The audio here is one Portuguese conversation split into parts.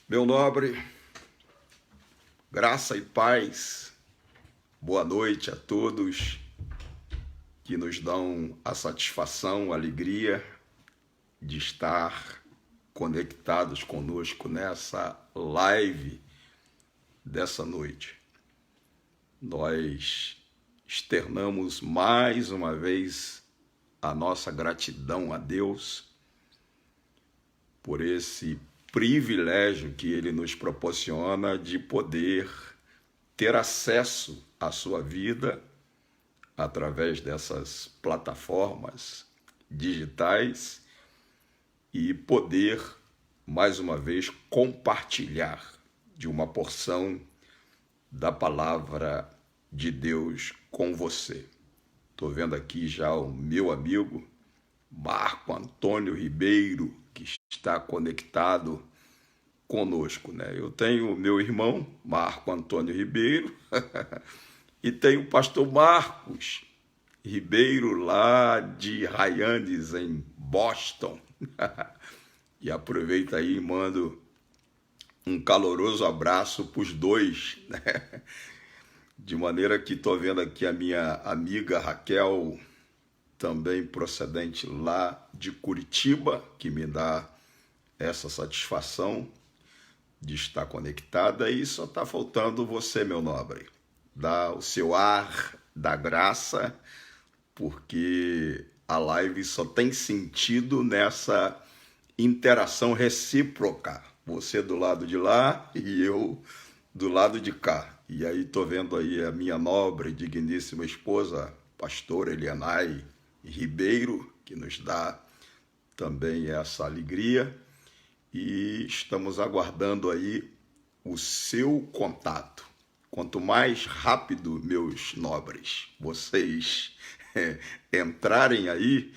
Meu nobre, graça e paz, boa noite a todos que nos dão a satisfação, a alegria de estar conectados conosco nessa live dessa noite. Nós externamos mais uma vez a nossa gratidão a Deus por esse privilégio que Ele nos proporciona de poder ter acesso à sua vida através dessas plataformas digitais e poder, mais uma vez, compartilhar de uma porção da palavra de Deus com você. Estou vendo aqui já o meu amigo Marco Antônio Ribeiro, que está conectado conosco, né? Eu tenho meu irmão Marco Antônio Ribeiro e tenho o pastor Marcos Ribeiro lá de Hyannis, em Boston. E aproveita aí e mando um caloroso abraço para os dois, né? De maneira que estou vendo aqui a minha amiga Raquel, também procedente lá de Curitiba, que me dá essa satisfação de estar conectada, e só está faltando você, meu nobre. Dá o seu ar da graça, porque a live só tem sentido nessa interação recíproca. Você do lado de lá e eu do lado de cá. E aí estou vendo aí a minha nobre e digníssima esposa, pastora Elianai Ribeiro, que nos dá também essa alegria. E estamos aguardando aí o seu contato. Quanto mais rápido, meus nobres, vocês entrarem aí,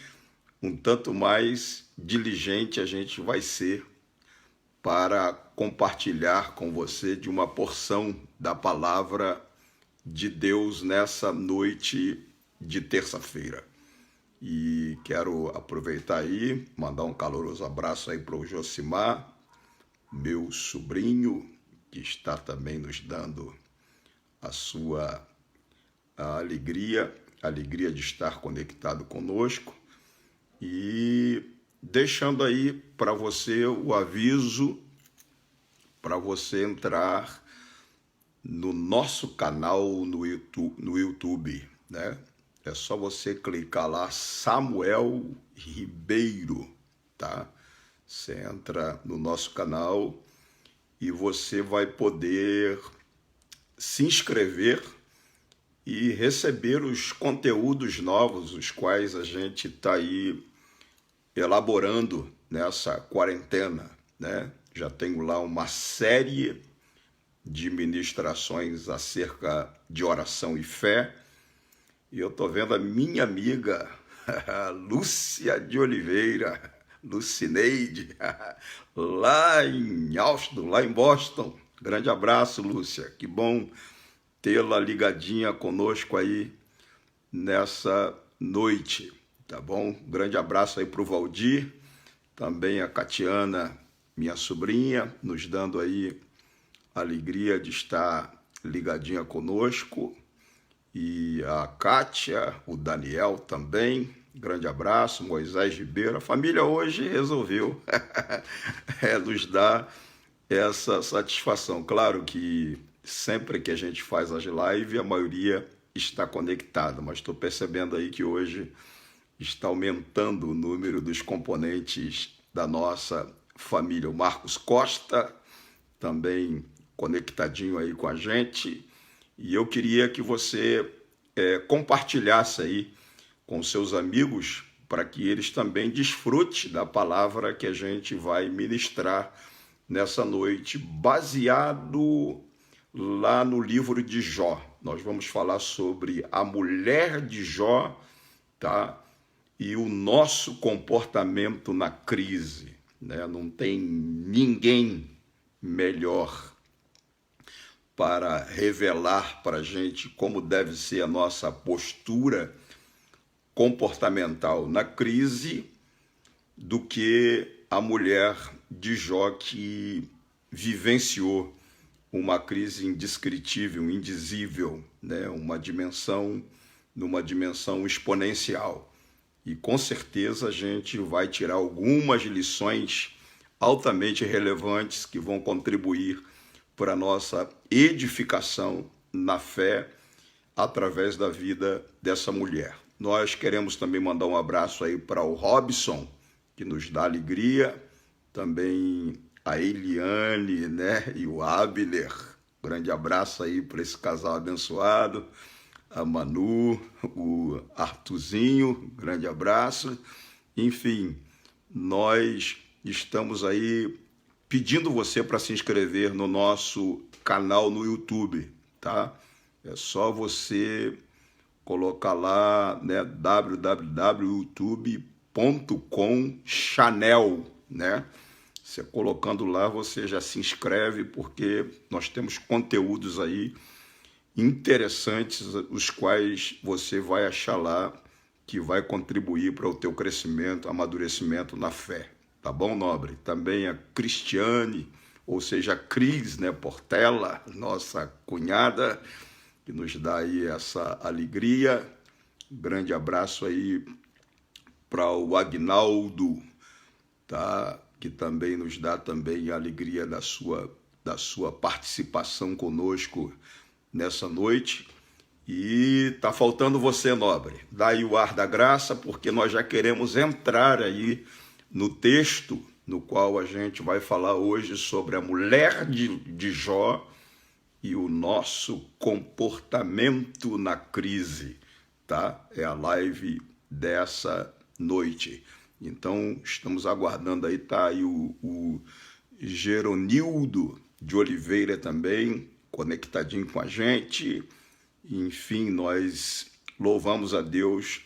um tanto mais diligente a gente vai ser para compartilhar com você de uma porção da palavra de Deus nessa noite de terça-feira. E quero aproveitar aí, mandar um caloroso abraço aí para o Josimar, meu sobrinho, que está também nos dando a sua alegria de estar conectado conosco. E deixando aí para você o aviso para você entrar no nosso canal no YouTube, né? É só você clicar lá, Samuel Ribeiro, tá? Você entra no nosso canal e você vai poder se inscrever e receber os conteúdos novos, os quais a gente está aí elaborando nessa quarentena, né? Já tenho lá uma série de ministrações acerca de oração e fé, e eu estou vendo a minha amiga Lúcia de Oliveira, Lucineide, lá em Austin, lá em Boston. Grande abraço, Lúcia. Que bom tê-la ligadinha conosco aí nessa noite, tá bom? Grande abraço aí para o Valdir, também a Catiana, minha sobrinha, nos dando aí a alegria de estar ligadinha conosco. E a Kátia, o Daniel também, grande abraço, Moisés Ribeiro. A família hoje resolveu nos dar essa satisfação. Claro que sempre que a gente faz as lives, a maioria está conectada, mas estou percebendo aí que hoje está aumentando o número dos componentes da nossa família. O Marcos Costa também conectadinho aí com a gente. E eu queria que você compartilhasse aí com seus amigos para que eles também desfrutem da palavra que a gente vai ministrar nessa noite, baseado lá no livro de Jó. Nós vamos falar sobre a mulher de Jó, tá? E o nosso comportamento na crise, né? Não tem ninguém melhor para revelar para a gente como deve ser a nossa postura comportamental na crise do que a mulher de Jó, que vivenciou uma crise indescritível, indizível, né? Numa dimensão exponencial. E com certeza a gente vai tirar algumas lições altamente relevantes que vão contribuir para a nossa edificação na fé através da vida dessa mulher. Nós queremos também mandar um abraço aí para o Robson, que nos dá alegria, também a Eliane, né, e o Abner. Grande abraço aí para esse casal abençoado, a Manu, o Artuzinho, grande abraço. Enfim, nós estamos aí pedindo você para se inscrever no nosso canal no YouTube, tá? É só você colocar lá, né, www.youtube.com/Chanel, né? Você colocando lá, você já se inscreve, porque nós temos conteúdos aí interessantes, os quais você vai achar lá, que vai contribuir para o teu crescimento, amadurecimento na fé. Tá bom, nobre? Também a Cristiane, ou seja, a Cris, né, Portela, nossa cunhada, que nos dá aí essa alegria. Grande abraço aí para o Agnaldo, tá? Que também nos dá também a alegria da sua participação conosco nessa noite. E tá faltando você, nobre. Dá aí o ar da graça, porque nós já queremos entrar aí no texto no qual a gente vai falar hoje sobre a mulher de Jó e o nosso comportamento na crise, tá? É a live dessa noite. Então, estamos aguardando aí, tá aí o Geronildo de Oliveira também, conectadinho com a gente. Enfim, nós louvamos a Deus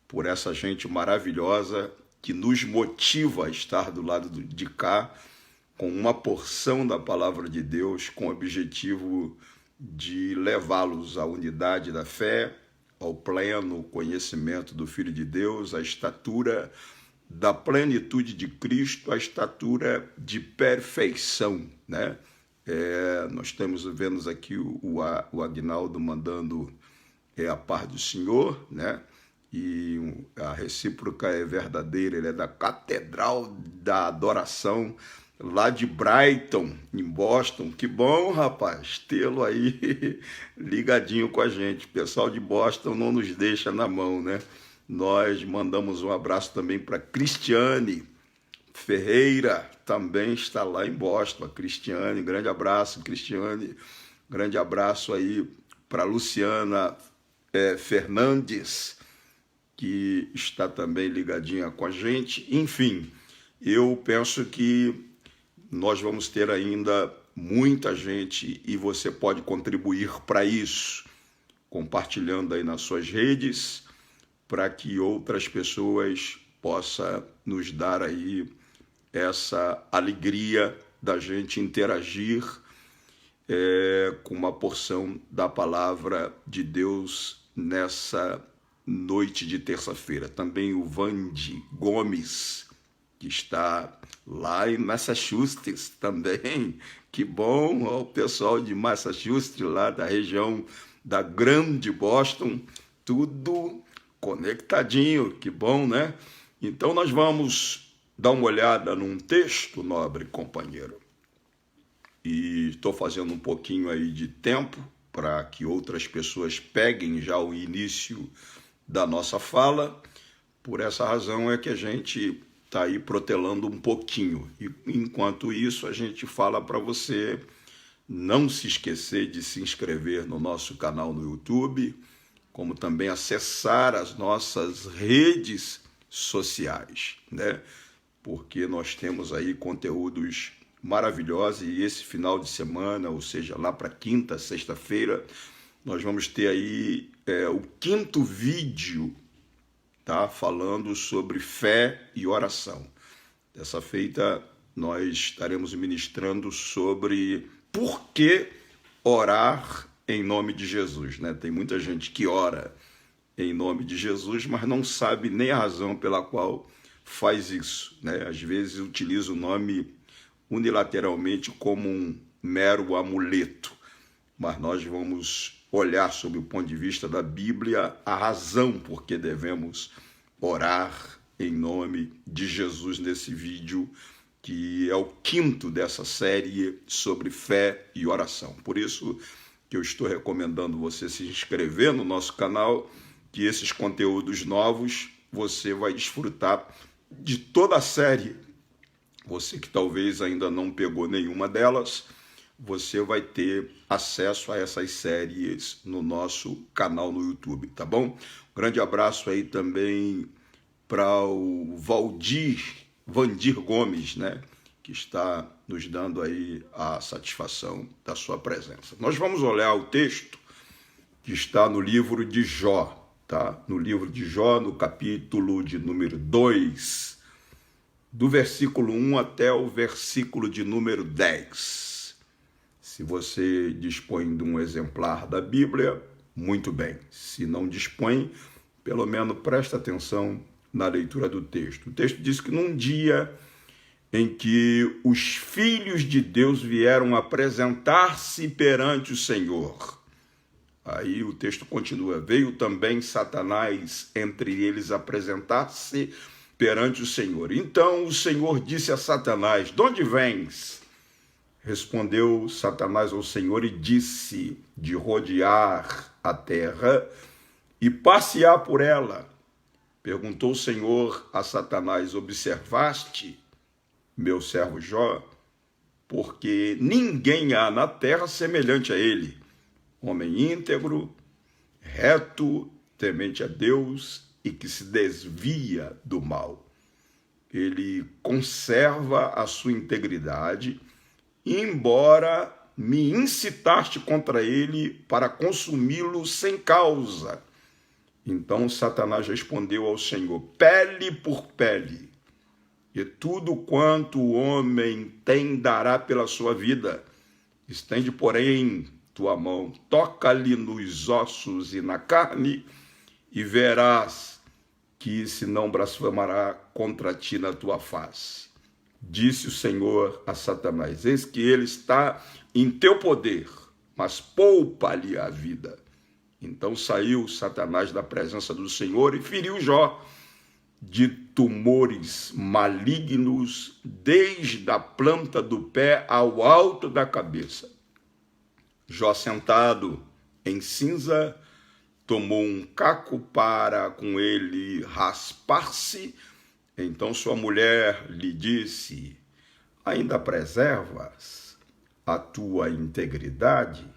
por essa gente maravilhosa que nos motiva a estar do lado de cá, com uma porção da palavra de Deus, com o objetivo de levá-los à unidade da fé, ao pleno conhecimento do Filho de Deus, à estatura da plenitude de Cristo, à estatura de perfeição, né? Nós vemos aqui o Agnaldo mandando a paz do Senhor, né? E a recíproca é verdadeira, ele é da Catedral da Adoração, lá de Brighton, em Boston. Que bom, rapaz, tê-lo aí ligadinho com a gente. O pessoal de Boston não nos deixa na mão, né? Nós mandamos um abraço também para Cristiane Ferreira, também está lá em Boston. A Cristiane, grande abraço, Cristiane. Grande abraço aí para Luciana Fernandes, que está também ligadinha com a gente. Enfim, eu penso que nós vamos ter ainda muita gente e você pode contribuir para isso, compartilhando aí nas suas redes, para que outras pessoas possam nos dar aí essa alegria da gente interagir com uma porção da palavra de Deus nessa noite de terça-feira. Também o Vande Gomes, que está lá em Massachusetts também. Que bom, ó, o pessoal de Massachusetts, lá da região da Grande Boston, tudo conectadinho, que bom, né? Então nós vamos dar uma olhada num texto, nobre companheiro. E estou fazendo um pouquinho aí de tempo para que outras pessoas peguem já o início da nossa fala. Por essa razão é que a gente está aí protelando um pouquinho. E enquanto isso, a gente fala para você não se esquecer de se inscrever no nosso canal no YouTube, como também acessar as nossas redes sociais, né? Porque nós temos aí conteúdos maravilhosos e esse final de semana, ou seja, lá para quinta, sexta-feira, nós vamos ter aí o 5º vídeo, tá? Falando sobre fé e oração. Dessa feita, nós estaremos ministrando sobre por que orar em nome de Jesus, né? Tem muita gente que ora em nome de Jesus, mas não sabe nem a razão pela qual faz isso, né? Às vezes utiliza o nome unilateralmente como um mero amuleto, mas nós vamos olhar sob o ponto de vista da Bíblia a razão por que devemos orar em nome de Jesus nesse vídeo, que é o 5º dessa série sobre fé e oração. Por isso que eu estou recomendando você se inscrever no nosso canal, que esses conteúdos novos você vai desfrutar de toda a série. Você que talvez ainda não pegou nenhuma delas, você vai ter acesso a essas séries no nosso canal no YouTube, tá bom? Um grande abraço aí também para o Vandir Gomes, né? Que está nos dando aí a satisfação da sua presença. Nós vamos olhar o texto que está no livro de Jó, tá? No livro de Jó, no capítulo de número 2, do versículo 1 até o versículo de número 10. Se você dispõe de um exemplar da Bíblia, muito bem. Se não dispõe, pelo menos presta atenção na leitura do texto. O texto diz que num dia em que os filhos de Deus vieram apresentar-se perante o Senhor. Aí o texto continua, veio também Satanás entre eles apresentar-se perante o Senhor. Então o Senhor disse a Satanás, de onde vens? Respondeu Satanás ao Senhor e disse, de rodear a terra e passear por ela. Perguntou o Senhor a Satanás, observaste, meu servo Jó? Porque ninguém há na terra semelhante a ele, homem íntegro, reto, temente a Deus e que se desvia do mal. Ele conserva a sua integridade, embora me incitaste contra ele para consumi-lo sem causa. Então Satanás respondeu ao Senhor, pele por pele, e tudo quanto o homem tem dará pela sua vida. Estende, porém, tua mão, toca-lhe nos ossos e na carne, e verás que se não blasfemará contra ti na tua face. Disse o Senhor a Satanás, eis que ele está em teu poder, mas poupa-lhe a vida. Então saiu Satanás da presença do Senhor e feriu Jó de tumores malignos, desde a planta do pé ao alto da cabeça. Jó, sentado em cinza, tomou um caco para com ele raspar-se. Então sua mulher lhe disse, ainda preservas a tua integridade?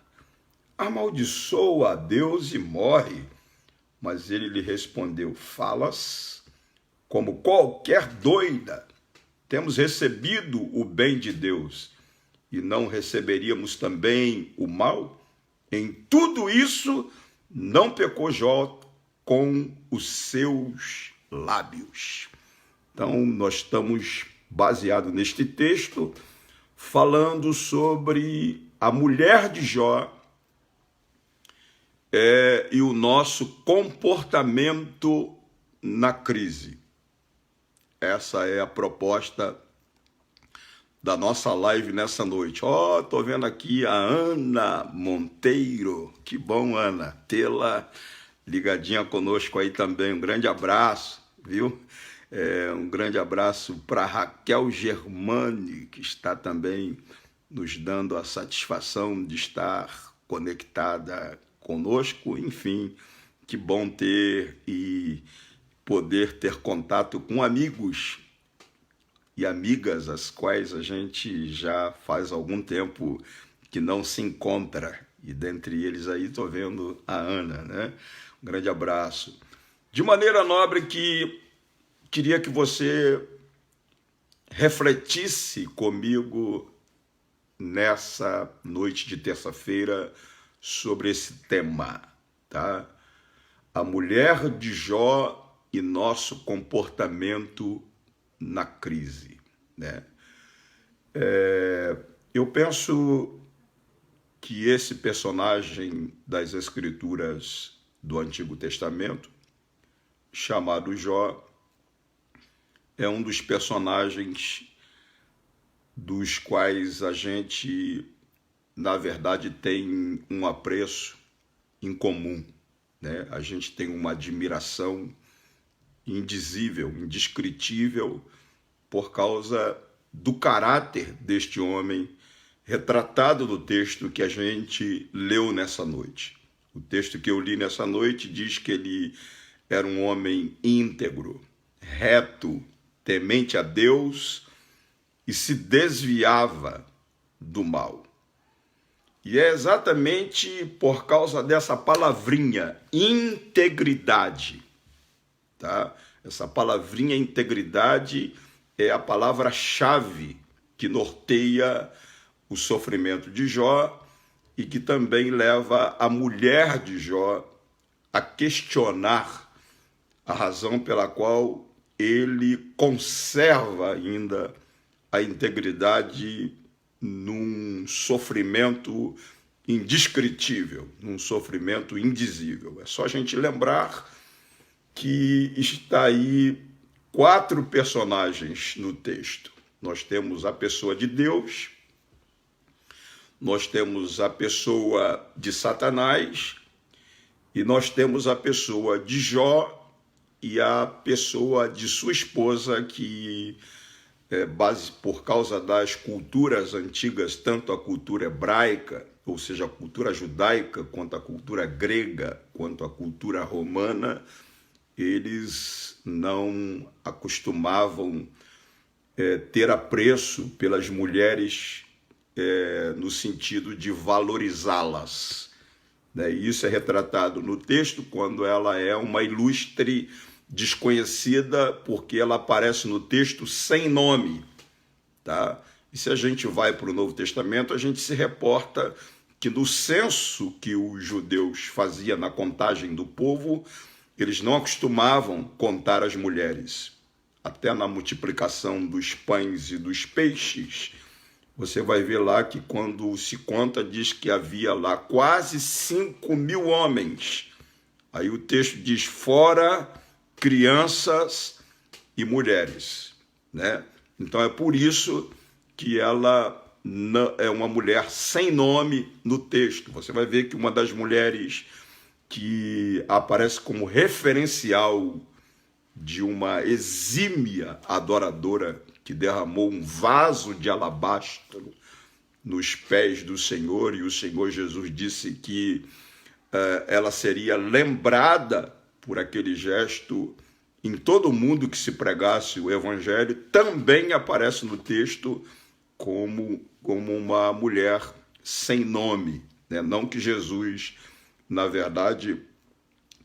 Amaldiçoa a Deus e morre. Mas ele lhe respondeu, falas como qualquer doida. Temos recebido o bem de Deus e não receberíamos também o mal? Em tudo isso não pecou Jó com os seus lábios. Então, nós estamos baseados neste texto, falando sobre a mulher de Jó e o nosso comportamento na crise. Essa é a proposta da nossa live nessa noite. Tô vendo aqui a Ana Monteiro. Que bom, Ana, tê-la ligadinha conosco aí também. Um grande abraço, viu? Um grande abraço para Raquel Germani, que está também nos dando a satisfação de estar conectada conosco. Enfim, que bom ter e poder ter contato com amigos e amigas, as quais a gente já faz algum tempo que não se encontra. E dentre eles aí estou vendo a Ana, né? Um grande abraço. De maneira nobre que queria que você refletisse comigo nessa noite de terça-feira sobre esse tema, tá? A mulher de Jó e nosso comportamento na crise, né? Eu penso que esse personagem das Escrituras do Antigo Testamento, chamado Jó, é um dos personagens dos quais a gente, na verdade, tem um apreço em comum, né? A gente tem uma admiração indizível, indescritível, por causa do caráter deste homem retratado no texto que a gente leu nessa noite. O texto que eu li nessa noite diz que ele era um homem íntegro, reto, temente a Deus e se desviava do mal. E é exatamente por causa dessa palavrinha, integridade, tá? Essa palavrinha integridade é a palavra-chave que norteia o sofrimento de Jó e que também leva a mulher de Jó a questionar a razão pela qual ele conserva ainda a integridade num sofrimento indescritível, num sofrimento indizível. É só a gente lembrar que está aí 4 personagens no texto. Nós temos a pessoa de Deus, nós temos a pessoa de Satanás e nós temos a pessoa de Jó e a pessoa de sua esposa, que por causa das culturas antigas, tanto a cultura hebraica, ou seja, a cultura judaica, quanto a cultura grega, quanto a cultura romana, eles não acostumavam ter apreço pelas mulheres no sentido de valorizá-las. Né? E isso é retratado no texto quando ela é uma ilustre desconhecida, porque ela aparece no texto sem nome. Tá? E se a gente vai para o Novo Testamento, a gente se reporta que no censo que os judeus faziam na contagem do povo, eles não acostumavam contar as mulheres. Até na multiplicação dos pães e dos peixes, você vai ver lá que quando se conta, diz que havia lá quase 5.000 homens. Aí o texto diz, fora crianças e mulheres, né? Então é por isso que ela é uma mulher sem nome no texto. Você vai ver que uma das mulheres que aparece como referencial de uma exímia adoradora que derramou um vaso de alabastro nos pés do Senhor, e o Senhor Jesus disse que ela seria lembrada por aquele gesto em todo mundo que se pregasse o Evangelho, também aparece no texto como uma mulher sem nome, né? Não que Jesus, na verdade,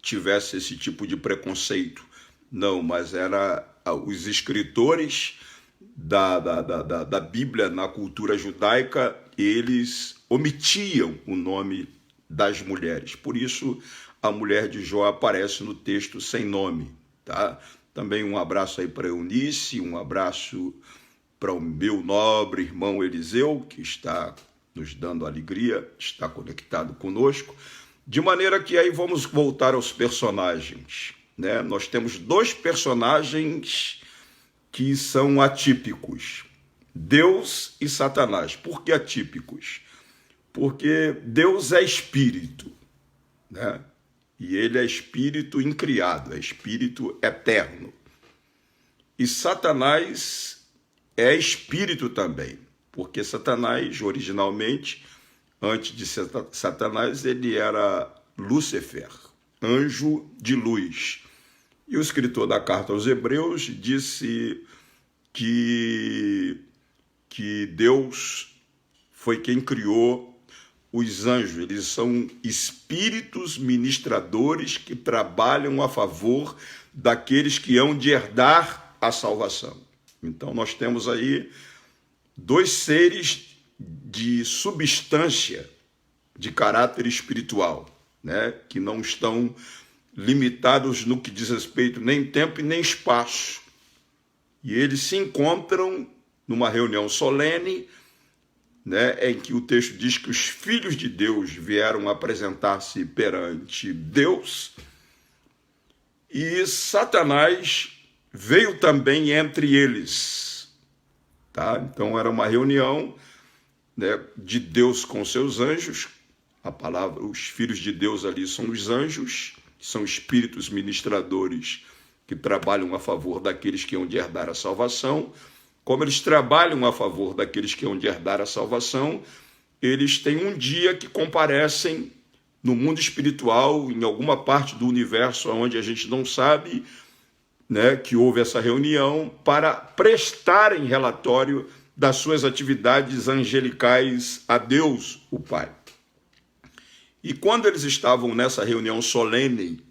tivesse esse tipo de preconceito, não, mas era os escritores da Bíblia na cultura judaica, eles omitiam o nome das mulheres. Por isso, a mulher de Jó aparece no texto sem nome. Tá? Também um abraço aí para Eunice, um abraço para o meu nobre irmão Eliseu, que está nos dando alegria, está conectado conosco. De maneira que aí vamos voltar aos personagens. Né? Nós temos 2 personagens que são atípicos, Deus e Satanás. Por que atípicos? Porque Deus é espírito, né? E ele é espírito incriado, é espírito eterno. E Satanás é espírito também, porque Satanás, originalmente, antes de ser Satanás, ele era Lúcifer, anjo de luz. E o escritor da carta aos Hebreus disse que Deus foi quem criou os anjos. Eles são espíritos ministradores que trabalham a favor daqueles que hão de herdar a salvação. Então nós temos aí 2 seres de substância, de caráter espiritual, né? Que não estão limitados no que diz respeito nem tempo e nem espaço. E eles se encontram numa reunião solene, né, em que o texto diz que os filhos de Deus vieram apresentar-se perante Deus, e Satanás veio também entre eles. tá? Então era uma reunião, né, de Deus com seus anjos. A palavra, os filhos de Deus ali são os anjos, que são espíritos ministradores que trabalham a favor daqueles que hão de herdar a salvação. Como eles trabalham a favor daqueles que hão de herdar a salvação, eles têm um dia que comparecem no mundo espiritual, em alguma parte do universo onde a gente não sabe, né, que houve essa reunião, para prestarem relatório das suas atividades angelicais a Deus, o Pai. E quando eles estavam nessa reunião solene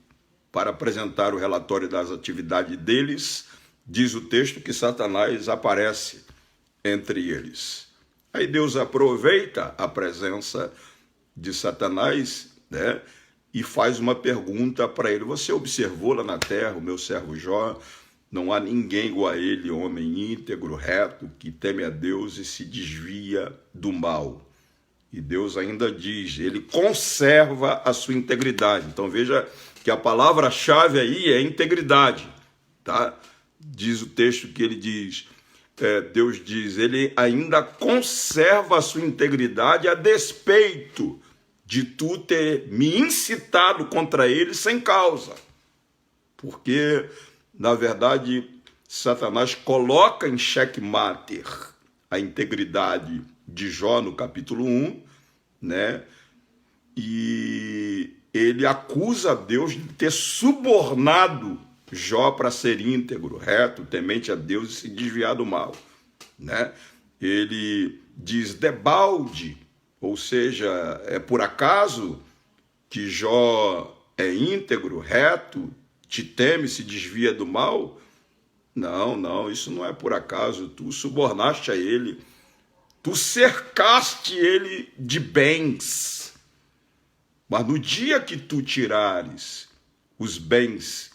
para apresentar o relatório das atividades deles, diz o texto que Satanás aparece entre eles. Aí Deus aproveita a presença de Satanás, né, e faz uma pergunta para ele. Você observou lá na terra o meu servo Jó? Não há ninguém igual a ele, homem íntegro, reto, que teme a Deus e se desvia do mal. E Deus ainda diz, ele conserva a sua integridade. Então veja que a palavra-chave aí é integridade, tá? Diz o texto que ele diz, Deus diz, ele ainda conserva a sua integridade a despeito de tu ter me incitado contra ele sem causa. Porque, na verdade, Satanás coloca em xeque-mate a integridade de Jó no capítulo 1, né? E ele acusa Deus de ter subornado Jó para ser íntegro, reto, temente a Deus e se desviar do mal, né? Ele diz debalde, ou seja, é por acaso que Jó é íntegro, reto, te teme, se desvia do mal? Não, isso não é por acaso. Tu subornaste a ele, tu cercaste ele de bens. Mas no dia que tu tirares os bens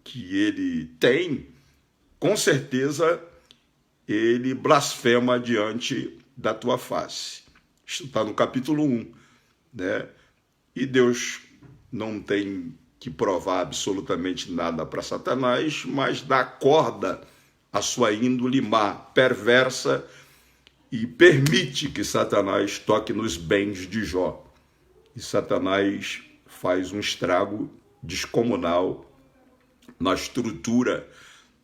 que ele tem, com certeza ele blasfema diante da tua face. Isso está no capítulo 1, né? E Deus não tem que provar absolutamente nada para Satanás, mas dá corda à sua índole má, perversa, e permite que Satanás toque nos bens de Jó. E Satanás faz um estrago descomunal na estrutura,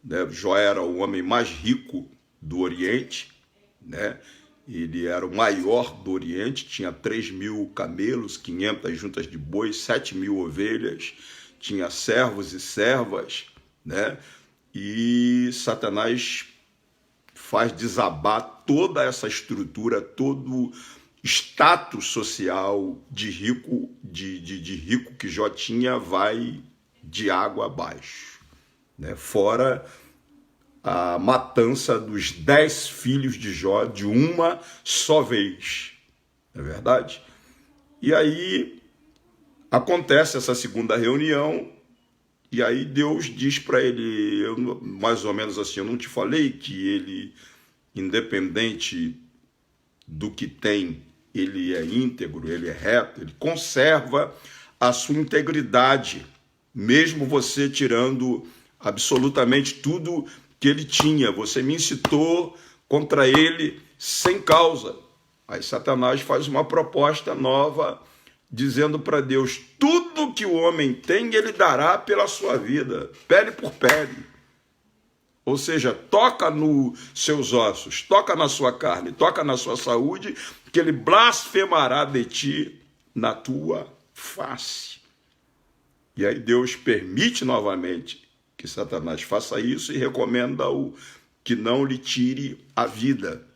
né? Jó era o homem mais rico do Oriente, né? Ele era o maior do Oriente, tinha 3.000 camelos, 500 juntas de bois, 7.000 ovelhas, tinha servos e servas, né? E Satanás faz desabar toda essa estrutura, todo status social de rico, de rico que Jó tinha, vai de água abaixo, né? Fora a matança dos 10 filhos de Jó de uma só vez, não é verdade? E aí acontece essa segunda reunião, e aí Deus diz para ele, mais ou menos assim, eu não te falei que ele, independente do que tem, ele é íntegro, ele é reto, ele conserva a sua integridade, mesmo você tirando absolutamente tudo que ele tinha. Você me incitou contra ele sem causa. Aí Satanás faz uma proposta nova, dizendo para Deus, tudo que o homem tem, ele dará pela sua vida, pele por pele. Ou seja, toca nos seus ossos, toca na sua carne, toca na sua saúde, que ele blasfemará de ti na tua face. E aí Deus permite novamente que Satanás faça isso e recomenda-o que não lhe tire a vida.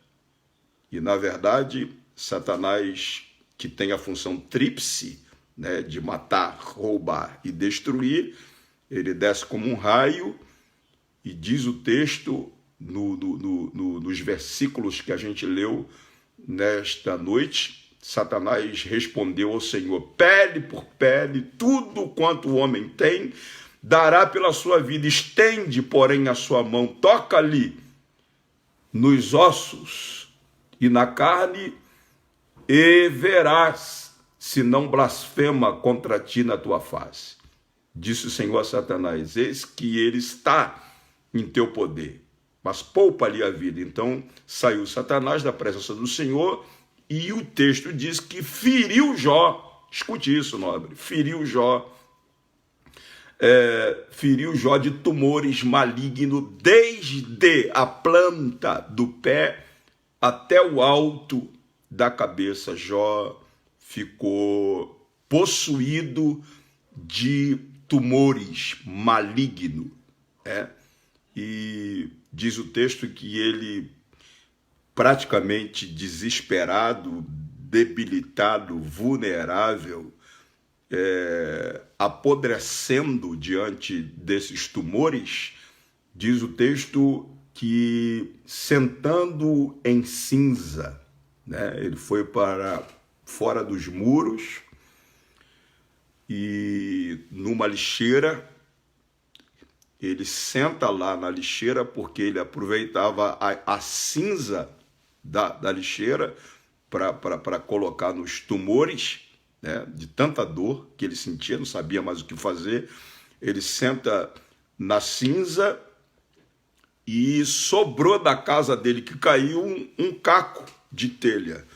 E, na verdade, Satanás, que tem a função tríplice, né, de matar, roubar e destruir, ele desce como um raio e diz o texto nos versículos que a gente leu nesta noite, Satanás respondeu ao Senhor, pele por pele, tudo quanto o homem tem, dará pela sua vida, estende, porém, a sua mão, toca-lhe nos ossos e na carne, e verás se não blasfema contra ti na tua face. Disse o Senhor a Satanás, eis que ele está em teu poder, mas poupa-lhe a vida. Então saiu Satanás da presença do Senhor e o texto diz que feriu Jó. Escute isso, nobre. Feriu Jó de tumores malignos desde a planta do pé até o alto da cabeça. Jó ficou possuído de tumores malignos. E diz o texto que ele, praticamente desesperado, debilitado, vulnerável, apodrecendo diante desses tumores, diz o texto que sentando em cinza, ele foi para fora dos muros e numa lixeira. Ele senta lá na lixeira porque ele aproveitava a cinza da lixeira para colocar nos tumores, de tanta dor que ele sentia, não sabia mais o que fazer. Ele senta na cinza e sobrou da casa dele que caiu um caco de telha.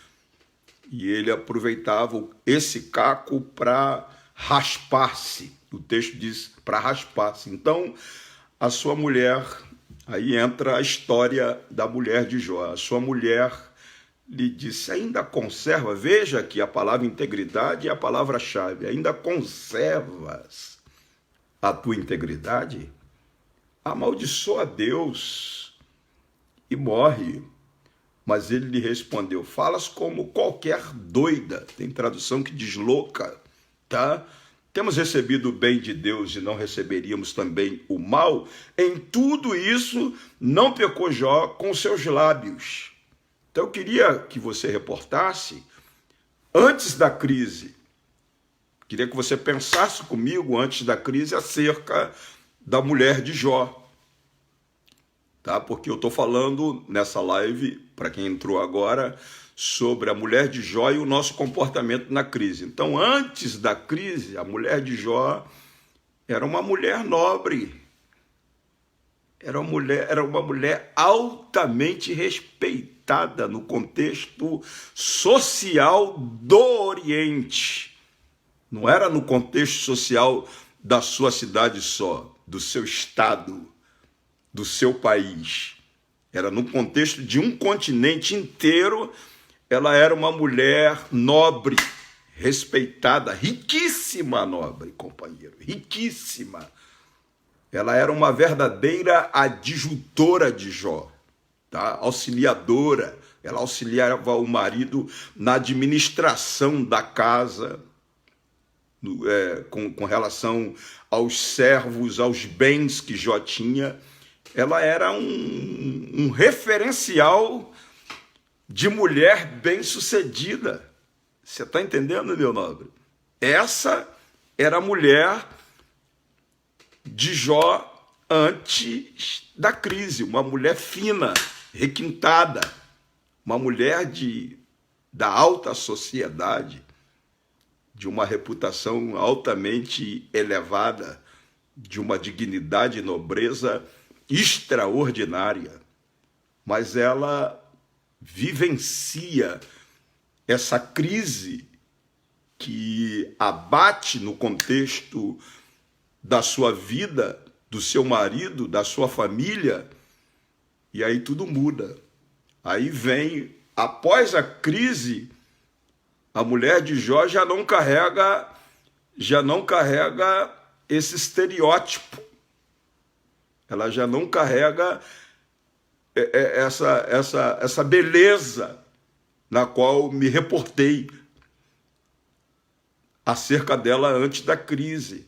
E ele aproveitava esse caco para raspar-se. O texto diz para raspar-se. Então, a sua mulher, aí entra a história da mulher de Jó. A sua mulher lhe disse: ainda conserva, veja que a palavra integridade é a palavra-chave, ainda conservas a tua integridade? Amaldiçoa Deus e morre. Mas ele lhe respondeu: falas como qualquer doida. Tem tradução que diz louca, tá? Temos recebido o bem de Deus e não receberíamos também o mal? Em tudo isso, não pecou Jó com seus lábios. Então eu queria que você reportasse antes da crise. Queria que você pensasse comigo antes da crise acerca da mulher de Jó. Tá? Porque eu estou falando nessa live, para quem entrou agora, sobre a mulher de Jó e o nosso comportamento na crise. Então, antes da crise, a mulher de Jó era uma mulher nobre, era uma mulher altamente respeitada no contexto social do Oriente. Não era no contexto social da sua cidade só, do seu estado, do seu país. Era no contexto de um continente inteiro. Ela era uma mulher nobre, respeitada, riquíssima nobre, companheiro, riquíssima. Ela era uma verdadeira adjutora de Jó, tá? Auxiliadora. Ela auxiliava o marido na administração da casa, com relação aos servos, aos bens que Jó tinha. Ela era um referencial de mulher bem-sucedida. Você está entendendo, meu nobre? Essa era a mulher de Jó antes da crise. Uma mulher fina, requintada. Uma mulher da alta sociedade, de uma reputação altamente elevada, de uma dignidade e nobreza extraordinária. Mas ela vivencia essa crise que abate no contexto da sua vida, do seu marido, da sua família, e aí tudo muda. Aí vem, após a crise, a mulher de Jó já não carrega esse estereótipo. Ela já não carrega essa beleza na qual me reportei acerca dela antes da crise.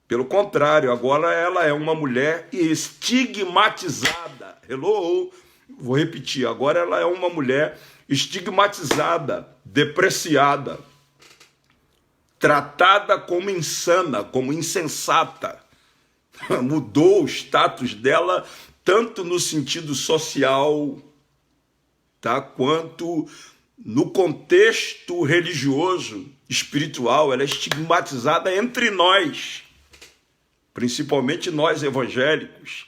Pelo contrário, agora ela é uma mulher estigmatizada. Hello? Vou repetir, agora ela é uma mulher estigmatizada, depreciada, tratada como insana, como insensata. Mudou o status dela tanto no sentido social, tá, quanto no contexto religioso, espiritual. Ela é estigmatizada entre nós, principalmente nós evangélicos.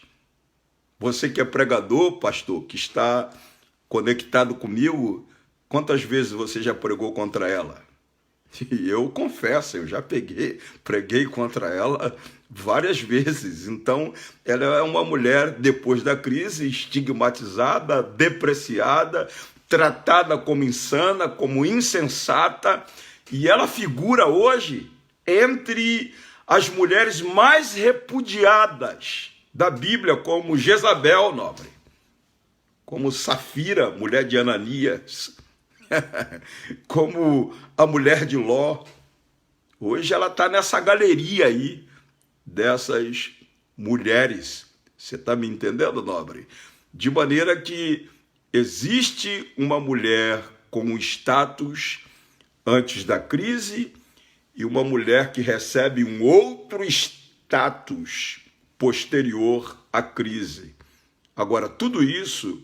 Você que é pregador, pastor, que está conectado comigo, quantas vezes você já pregou contra ela? E eu confesso, eu já preguei contra ela várias vezes. Então, ela é uma mulher, depois da crise, estigmatizada, depreciada, tratada como insana, como insensata, e ela figura hoje entre as mulheres mais repudiadas da Bíblia, como Jezabel, nobre, como Safira, mulher de Ananias, como a mulher de Ló. Hoje ela está nessa galeria aí dessas mulheres. Você está me entendendo, nobre? De maneira que existe uma mulher com um status antes da crise e uma mulher que recebe um outro status posterior à crise. Agora, tudo isso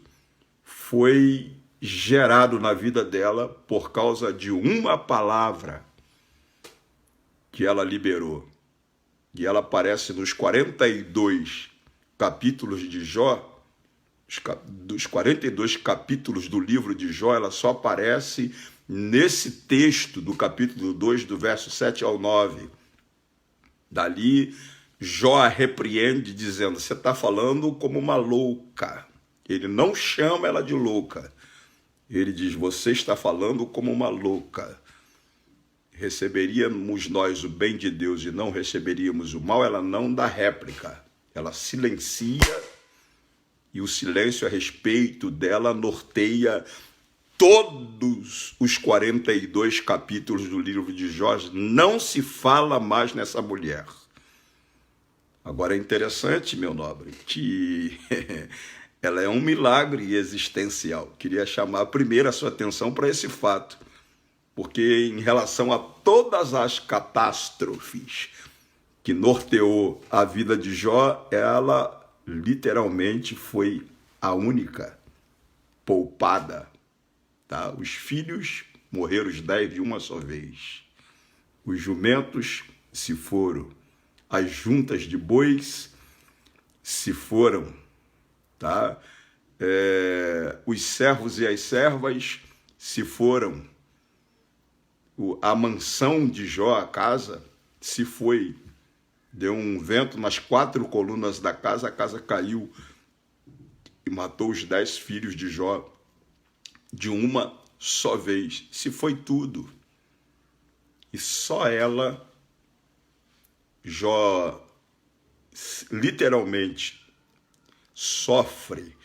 foi gerado na vida dela por causa de uma palavra que ela liberou. E ela aparece nos 42 capítulos de Jó. Dos 42 capítulos do livro de Jó, ela só aparece nesse texto do capítulo 2, do verso 7 ao 9. Dali, Jó a repreende, dizendo: você está falando como uma louca. Ele não chama ela de louca. Ele diz: você está falando como uma louca. Receberíamos nós o bem de Deus e não receberíamos o mal? Ela não dá réplica. Ela silencia, e o silêncio a respeito dela norteia todos os 42 capítulos do livro de Jó. Não se fala mais nessa mulher. Agora é interessante, meu nobre, que ela é um milagre existencial. Queria chamar primeiro a sua atenção para esse fato, porque em relação a todas as catástrofes que norteou a vida de Jó, ela literalmente foi a única poupada. Tá? Os filhos morreram os 10 de uma só vez. Os jumentos se foram. As juntas de bois se foram. Tá? Os servos e as servas se foram. A mansão de Jó, a casa, se foi. Deu um vento nas 4 colunas da casa, a casa caiu e matou os 10 filhos de Jó de uma só vez. Se foi tudo. E só ela, Jó, literalmente sofre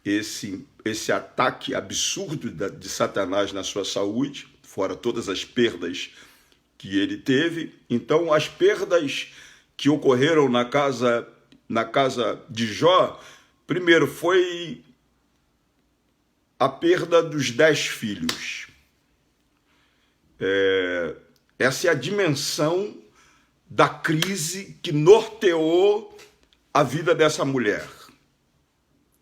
esse ataque absurdo de Satanás na sua saúde, fora todas as perdas que ele teve. Então, as perdas que ocorreram na casa de Jó, primeiro foi a perda dos 10 filhos. Essa é a dimensão da crise que norteou a vida dessa mulher.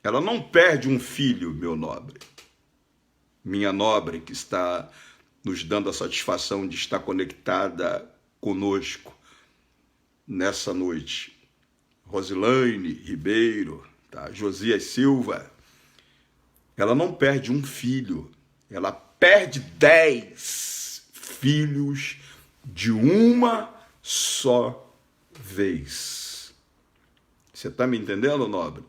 Ela não perde um filho, meu nobre, minha nobre, que está nos dando a satisfação de estar conectada conosco nessa noite. Rosilane Ribeiro, tá? Josias Silva. Ela não perde um filho, ela perde 10 filhos de uma só vez. Você está me entendendo, nobre?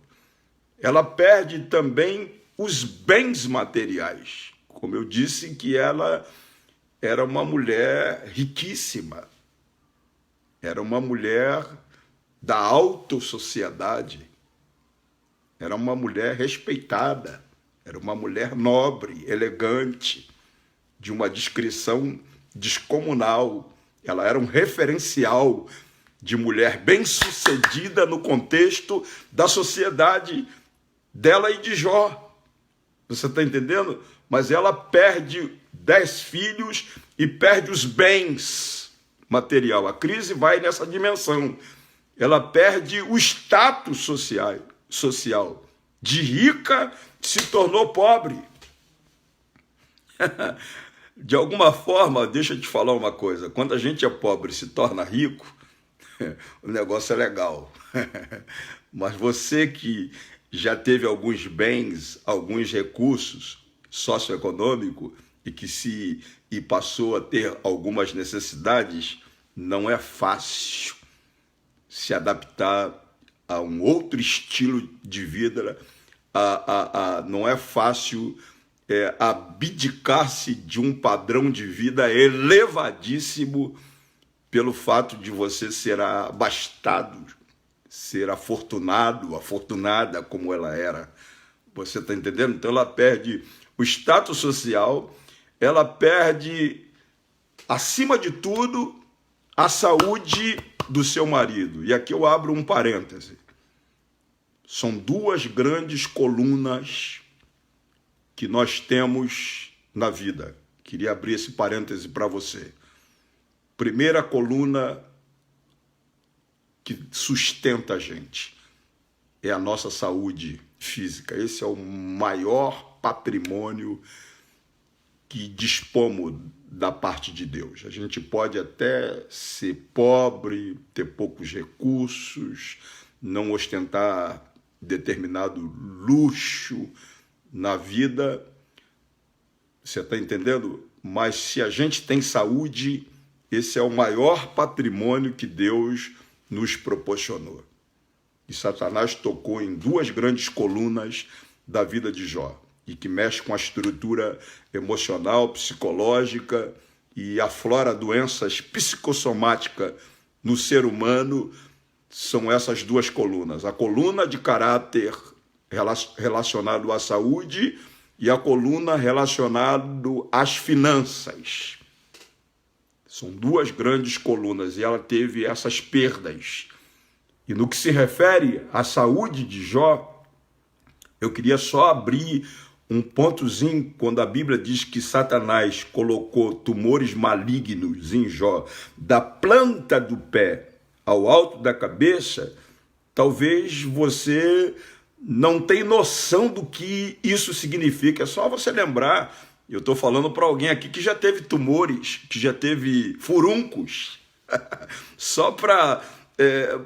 Ela perde também os bens materiais. Como eu disse, que ela era uma mulher riquíssima, era uma mulher da alta sociedade, era uma mulher respeitada, era uma mulher nobre, elegante, de uma discrição descomunal. Ela era um referencial de mulher bem-sucedida no contexto da sociedade dela e de Jó. Você está entendendo? Mas ela perde 10 filhos e perde os bens material. A crise vai nessa dimensão. Ela perde o status social. De rica se tornou pobre. De alguma forma, deixa eu te falar uma coisa. Quando a gente é pobre e se torna rico, O negócio é legal. Mas você que já teve alguns bens, alguns recursos socioeconômicos e passou a ter algumas necessidades, não é fácil se adaptar a um outro estilo de vida, não é fácil abdicar-se de um padrão de vida elevadíssimo pelo fato de você ser abastado, ser afortunado, afortunada como ela era. Você está entendendo? Então ela perde o status social, ela perde, acima de tudo, a saúde do seu marido. E aqui eu abro um parêntese. São duas grandes colunas que nós temos na vida. Queria abrir esse parêntese para você. Primeira coluna que sustenta a gente é a nossa saúde física. Esse é o maior patrimônio que dispomos da parte de Deus. A gente pode até ser pobre, ter poucos recursos, não ostentar determinado luxo na vida, você está entendendo? Mas se a gente tem saúde, esse é o maior patrimônio que Deus nos proporcionou. E Satanás tocou em duas grandes colunas da vida de Jó, e que mexe com a estrutura emocional, psicológica e aflora doenças psicossomáticas no ser humano. São essas duas colunas. A coluna de caráter relacionado à saúde e a coluna relacionado às finanças. São duas grandes colunas e ela teve essas perdas. E no que se refere à saúde de Jó, eu queria só abrir um pontozinho quando a Bíblia diz que Satanás colocou tumores malignos em Jó, da planta do pé ao alto da cabeça. Talvez você não tenha noção do que isso significa. É só você lembrar, eu estou falando para alguém aqui que já teve tumores, que já teve furuncos. Só para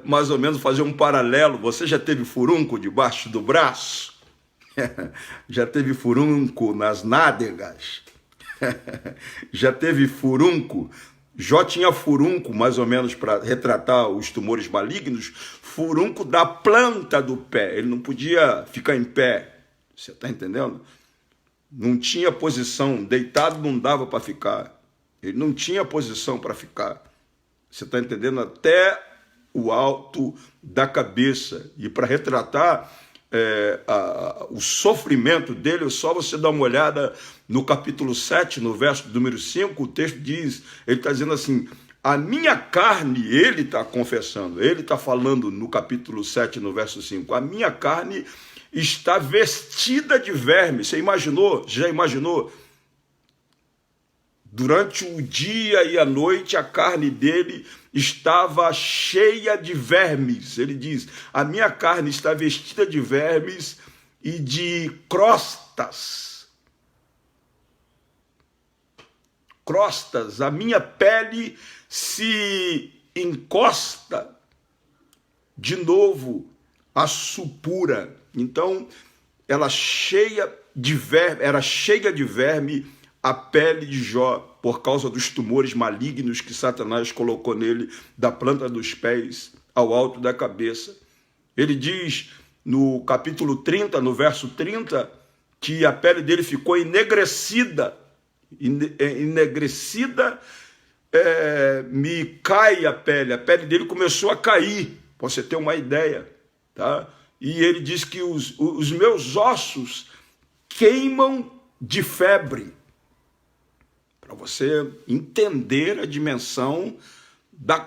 mais ou menos fazer um paralelo, você já teve furunco debaixo do braço? Já teve furunco nas nádegas? Já teve furunco? Jó tinha furunco, mais ou menos, para retratar os tumores malignos, furunco da planta do pé. Ele não podia ficar em pé. Você está entendendo? Não tinha posição. Deitado não dava para ficar. Ele não tinha posição para ficar. Você está entendendo? Até o alto da cabeça. E para retratar o sofrimento dele, é só você dar uma olhada no capítulo 7, no verso número 5, o texto diz, ele está dizendo assim, a minha carne, ele está confessando, ele está falando no capítulo 7, no verso 5, a minha carne está vestida de verme. Você imaginou? Já imaginou? Durante o dia e a noite, a carne dele estava cheia de vermes. Ele diz, a minha carne está vestida de vermes e de crostas. Crostas, a minha pele se encosta de novo à supura. Então, era cheia de verme a pele de Jó, por causa dos tumores malignos que Satanás colocou nele, da planta dos pés ao alto da cabeça. Ele diz no capítulo 30, no verso 30, que a pele dele ficou enegrecida. Me cai a pele dele começou a cair, para você ter uma ideia, tá? E ele diz que os meus ossos queimam de febre, para você entender a dimensão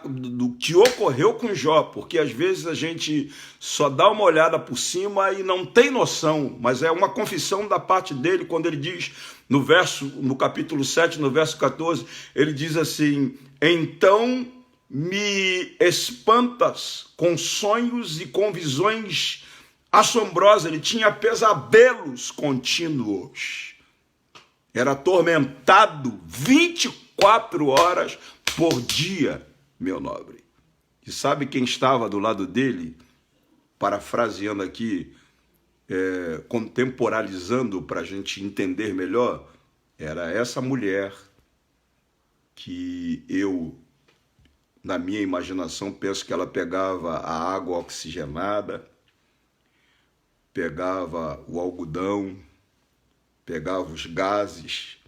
do que ocorreu com Jó, porque às vezes a gente só dá uma olhada por cima e não tem noção, mas é uma confissão da parte dele quando ele diz no capítulo 7, no verso 14, ele diz assim, então me espantas com sonhos e com visões assombrosas. Ele tinha pesadelos contínuos, era atormentado 24 horas por dia, meu nobre. E sabe quem estava do lado dele? Parafraseando aqui, contemporalizando para a gente entender melhor, era essa mulher que eu, na minha imaginação, penso que ela pegava a água oxigenada, pegava o algodão, pegava os gases,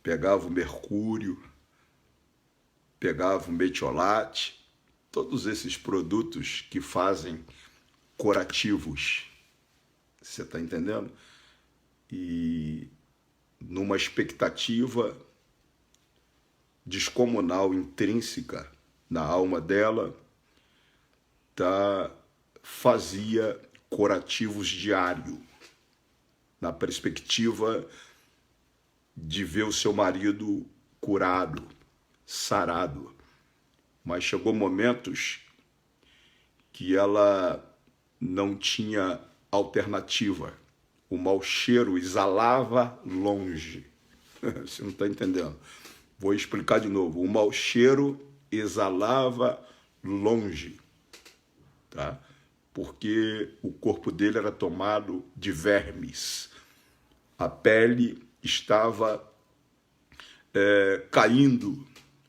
pegava o mercúrio, pegava o metiolate, todos esses produtos que fazem curativos. Você está entendendo? E numa expectativa descomunal, intrínseca na alma dela, fazia curativos diários, na perspectiva de ver o seu marido curado, sarado. Mas chegou momentos que ela não tinha alternativa. O mau cheiro exalava longe. Você não está entendendo? Vou explicar de novo. O mau cheiro exalava longe, tá? Porque o corpo dele era tomado de vermes. A pele estava caindo,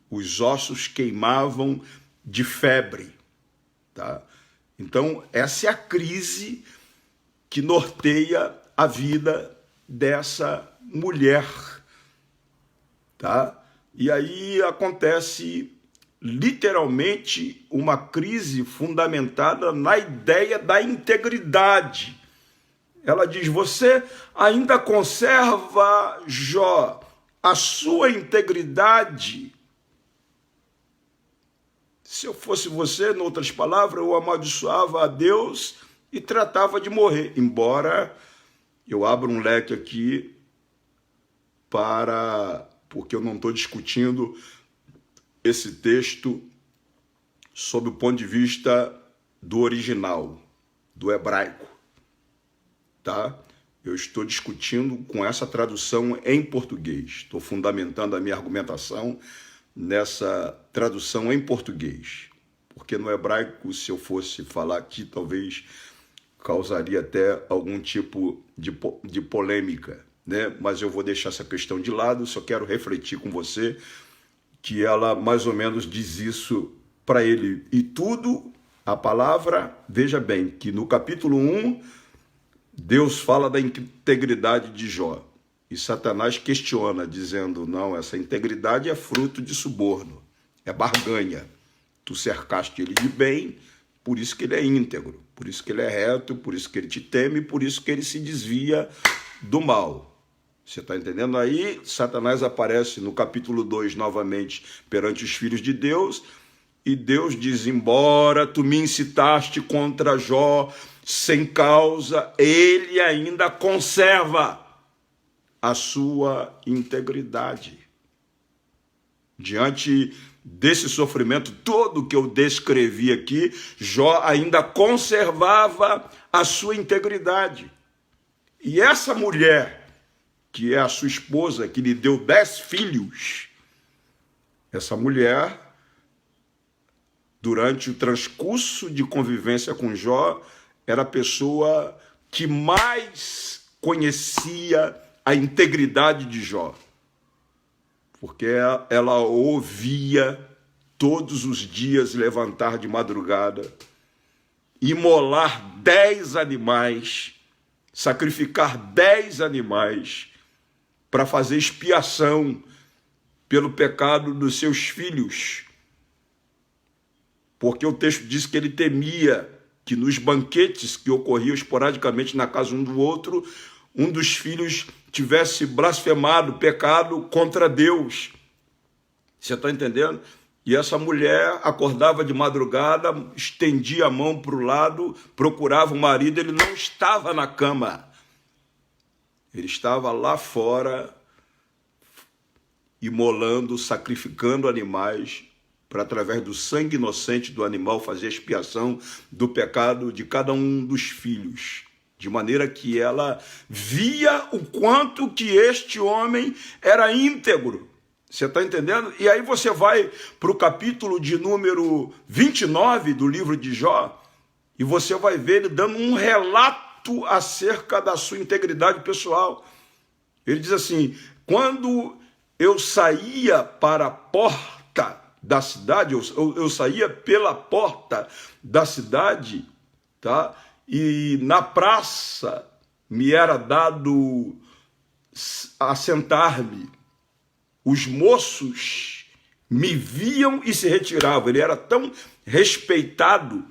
os ossos queimavam de febre, tá? Então, essa é a crise que norteia a vida dessa mulher, tá? E aí acontece literalmente uma crise fundamentada na ideia da integridade. Ela diz: você ainda conserva, Jó, a sua integridade? Se eu fosse você, em outras palavras, eu amaldiçoava a Deus e tratava de morrer. Embora eu abra um leque aqui porque eu não estou discutindo esse texto sob o ponto de vista do original, do hebraico, tá? Eu estou discutindo com essa tradução em português. Estou fundamentando a minha argumentação nessa tradução em português. Porque no hebraico, se eu fosse falar aqui, talvez causaria até algum tipo de polêmica, né? Mas eu vou deixar essa questão de lado, só quero refletir com você que ela mais ou menos diz isso para ele. E tudo, a palavra, veja bem, que no capítulo 1, Deus fala da integridade de Jó. E Satanás questiona, dizendo: não, essa integridade é fruto de suborno, é barganha. Tu cercaste ele de bem, por isso que ele é íntegro, por isso que ele é reto, por isso que ele te teme, por isso que ele se desvia do mal. Você está entendendo? Aí Satanás aparece no capítulo 2 novamente perante os filhos de Deus, e Deus diz: embora tu me incitaste contra Jó sem causa, ele ainda conserva a sua integridade. Diante desse sofrimento todo que eu descrevi aqui, Jó ainda conservava a sua integridade. E essa mulher, que é a sua esposa, que lhe deu 10 filhos, essa mulher, durante o transcurso de convivência com Jó, era a pessoa que mais conhecia a integridade de Jó, porque ela ouvia todos os dias levantar de madrugada, imolar 10 animais, sacrificar 10 animais para fazer expiação pelo pecado dos seus filhos, porque o texto diz que ele temia que nos banquetes que ocorriam esporadicamente na casa um do outro, um dos filhos tivesse blasfemado, pecado contra Deus. Você está entendendo? E essa mulher acordava de madrugada, estendia a mão para o lado, procurava o marido, ele não estava na cama. Ele estava lá fora, imolando, sacrificando animais, para, através do sangue inocente do animal, fazer expiação do pecado de cada um dos filhos. De maneira que ela via o quanto que este homem era íntegro. Você está entendendo? E aí você vai para o capítulo de número 29 do livro de Jó, e você vai ver ele dando um relato acerca da sua integridade pessoal. Ele diz assim: quando eu saía para a porta da cidade, eu saía pela porta da cidade, tá? E na praça me era dado assentar-me. Os moços me viam e se retiravam. Ele era tão respeitado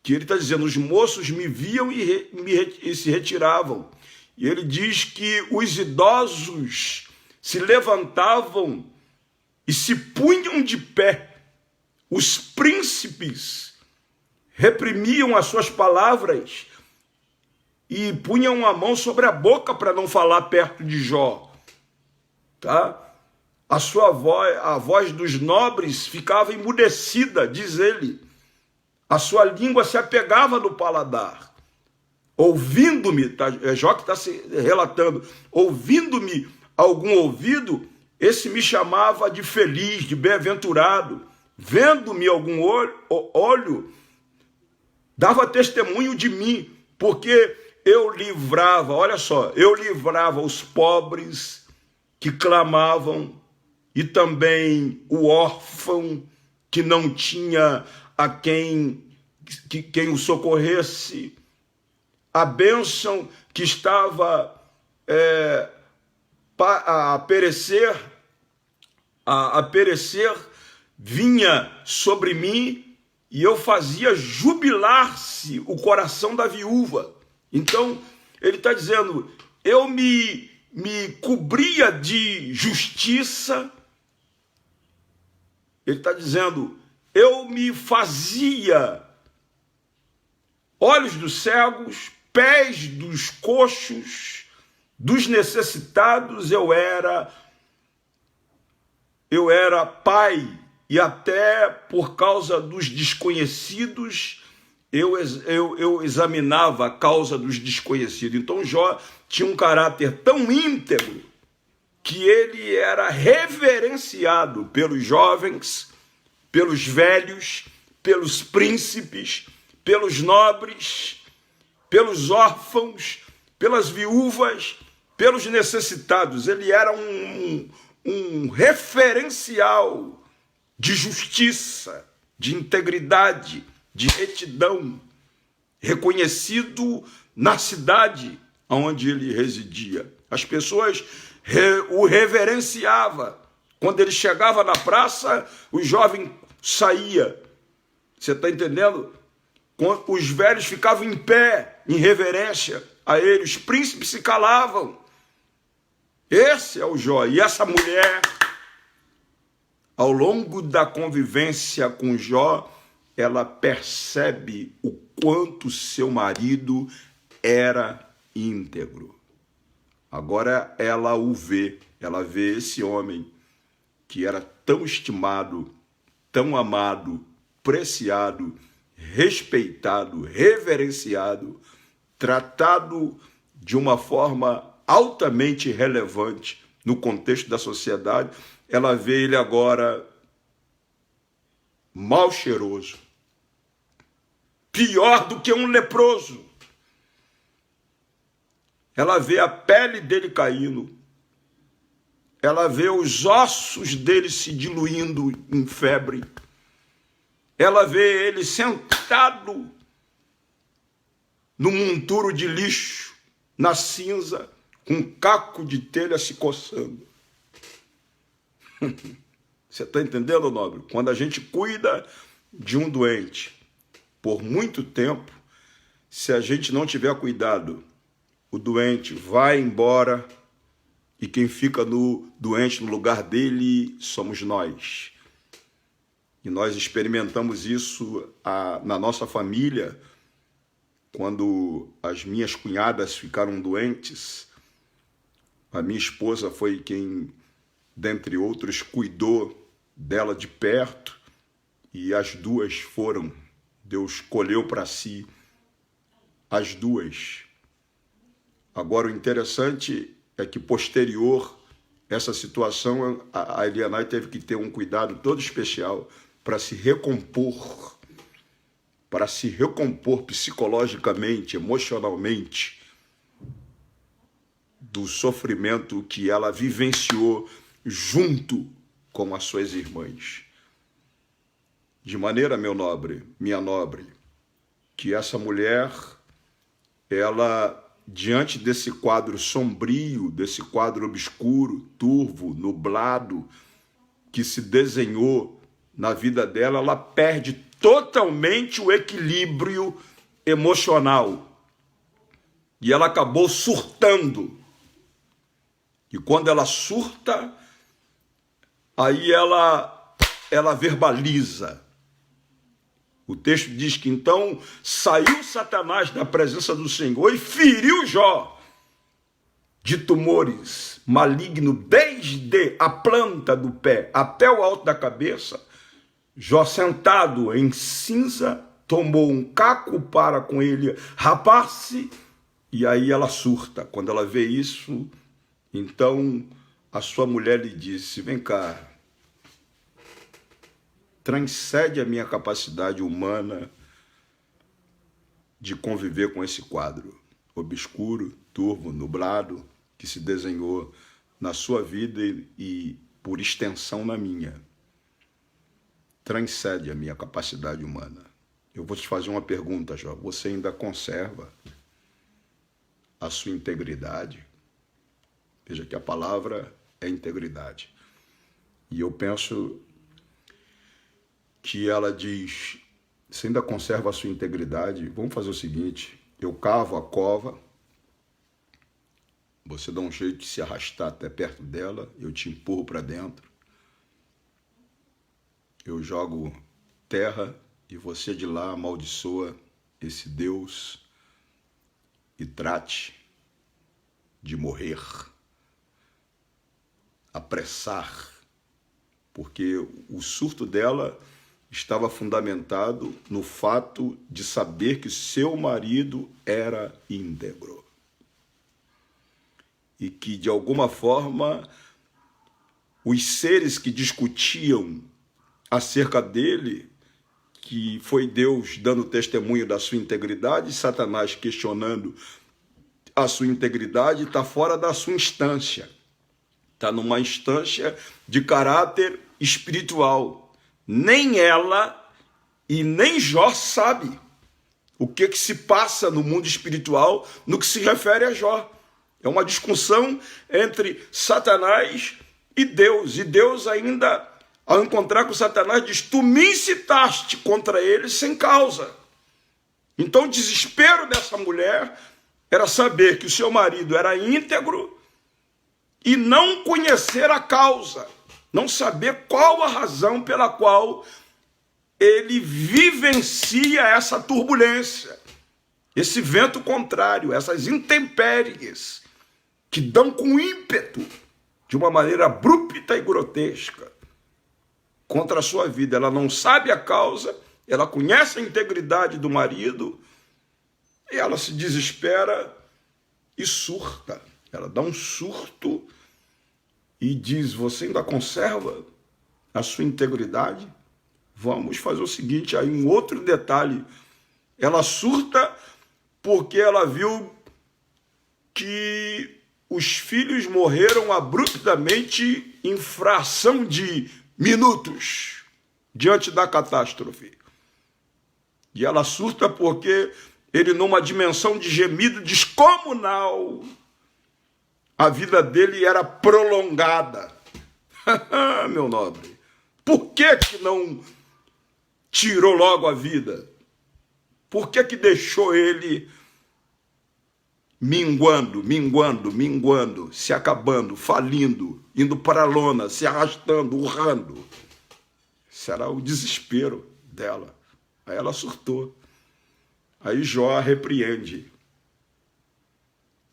que ele está dizendo, os moços me viam e se retiravam. E ele diz que os idosos se levantavam e se punham de pé. Os príncipes reprimiam as suas palavras e punham a mão sobre a boca para não falar perto de Jó. Tá? A voz dos nobres ficava emudecida, diz ele. A sua língua se apegava no paladar. Ouvindo-me, tá? É Jó que está se relatando, ouvindo-me algum ouvido, esse me chamava de feliz, de bem-aventurado. Vendo-me algum olho, dava testemunho de mim, porque eu livrava, olha só, eu livrava os pobres que clamavam, e também o órfão que não tinha a quem o socorresse, a bênção que estava a perecer vinha sobre mim, e eu fazia jubilar-se o coração da viúva. Então, ele está dizendo, eu me cobria de justiça. Ele está dizendo, eu me fazia olhos dos cegos, pés dos coxos, dos necessitados, eu era pai, e até por causa dos desconhecidos, eu examinava a causa dos desconhecidos. Então Jó tinha um caráter tão íntegro que ele era reverenciado pelos jovens, pelos velhos, pelos príncipes, pelos nobres, pelos órfãos, pelas viúvas, pelos necessitados. Ele era um referencial de justiça, de integridade, de retidão, reconhecido na cidade onde ele residia. As pessoas o reverenciavam. Quando ele chegava na praça, o jovem saía. Você está entendendo? Os velhos ficavam em pé, em reverência a ele. Os príncipes se calavam. Esse é o Jó. E essa mulher, ao longo da convivência com Jó, ela percebe o quanto seu marido era íntegro. Agora ela o vê, ela vê esse homem que era tão estimado, tão amado, preciado, respeitado, reverenciado, tratado de uma forma altamente relevante no contexto da sociedade. Ela vê ele agora mal cheiroso, pior do que um leproso. Ela vê a pele dele caindo, ela vê os ossos dele se diluindo em febre, ela vê ele sentado no monturo de lixo, na cinza, com um caco de telha se coçando. Você está entendendo, nobre? Quando a gente cuida de um doente por muito tempo, se a gente não tiver cuidado, o doente vai embora e quem fica doente no lugar dele somos nós. E nós experimentamos isso na nossa família, quando as minhas cunhadas ficaram doentes. A minha esposa foi quem, dentre outros, cuidou dela de perto, e as duas foram. Deus escolheu para si as duas. Agora, o interessante é que, posterior essa situação, a Elianai teve que ter um cuidado todo especial para se recompor psicologicamente, emocionalmente, do sofrimento que ela vivenciou junto com as suas irmãs. De maneira, meu nobre, minha nobre, que essa mulher, ela, diante desse quadro sombrio, desse quadro obscuro, turvo, nublado, que se desenhou na vida dela, ela perde totalmente o equilíbrio emocional. E ela acabou surtando. E quando ela surta, aí ela verbaliza. O texto diz que então saiu Satanás da presença do Senhor e feriu Jó de tumores malignos desde a planta do pé até o alto da cabeça. Jó, sentado em cinza, tomou um caco para com ele rapar-se, e aí ela surta. Quando ela vê isso, então a sua mulher lhe disse: vem cá, transcende a minha capacidade humana de conviver com esse quadro obscuro, turvo, nublado, que se desenhou na sua vida e por extensão, na minha. Transcende a minha capacidade humana. Eu vou te fazer uma pergunta, Jó. Você ainda conserva a sua integridade? Veja que a palavra é integridade. E eu penso que ela diz: você ainda conserva a sua integridade? Vamos fazer o seguinte: eu cavo a cova, você dá um jeito de se arrastar até perto dela, eu te empurro para dentro, eu jogo terra e você de lá amaldiçoa esse Deus e trate de morrer, apressar, porque o surto dela estava fundamentado no fato de saber que seu marido era íntegro e que, de alguma forma, os seres que discutiam acerca dele, que foi Deus dando testemunho da sua integridade, Satanás questionando a sua integridade, está fora da sua instância, está numa instância de caráter espiritual. Nem ela e nem Jó sabe o que se passa no mundo espiritual no que se refere a Jó. É uma discussão entre Satanás e Deus ainda, ao encontrar com Satanás, diz: tu me incitaste contra ele sem causa. Então o desespero dessa mulher era saber que o seu marido era íntegro e não conhecer a causa, não saber qual a razão pela qual ele vivencia essa turbulência, esse vento contrário, essas intempéries que dão com ímpeto, de uma maneira abrupta e grotesca, contra a sua vida. Ela não sabe a causa, ela conhece a integridade do marido, e ela se desespera e surta. Ela dá um surto e diz: você ainda conserva a sua integridade? Vamos fazer o seguinte, aí um outro detalhe. Ela surta porque ela viu que os filhos morreram abruptamente em fração de minutos diante da catástrofe. E ela surta porque ele, numa dimensão de gemido descomunal, a vida dele era prolongada. Meu nobre, por que não tirou logo a vida? Por que deixou ele minguando, se acabando, falindo, indo para a lona, se arrastando, urrando? Será o desespero dela. Aí ela surtou. Aí Jó a repreende.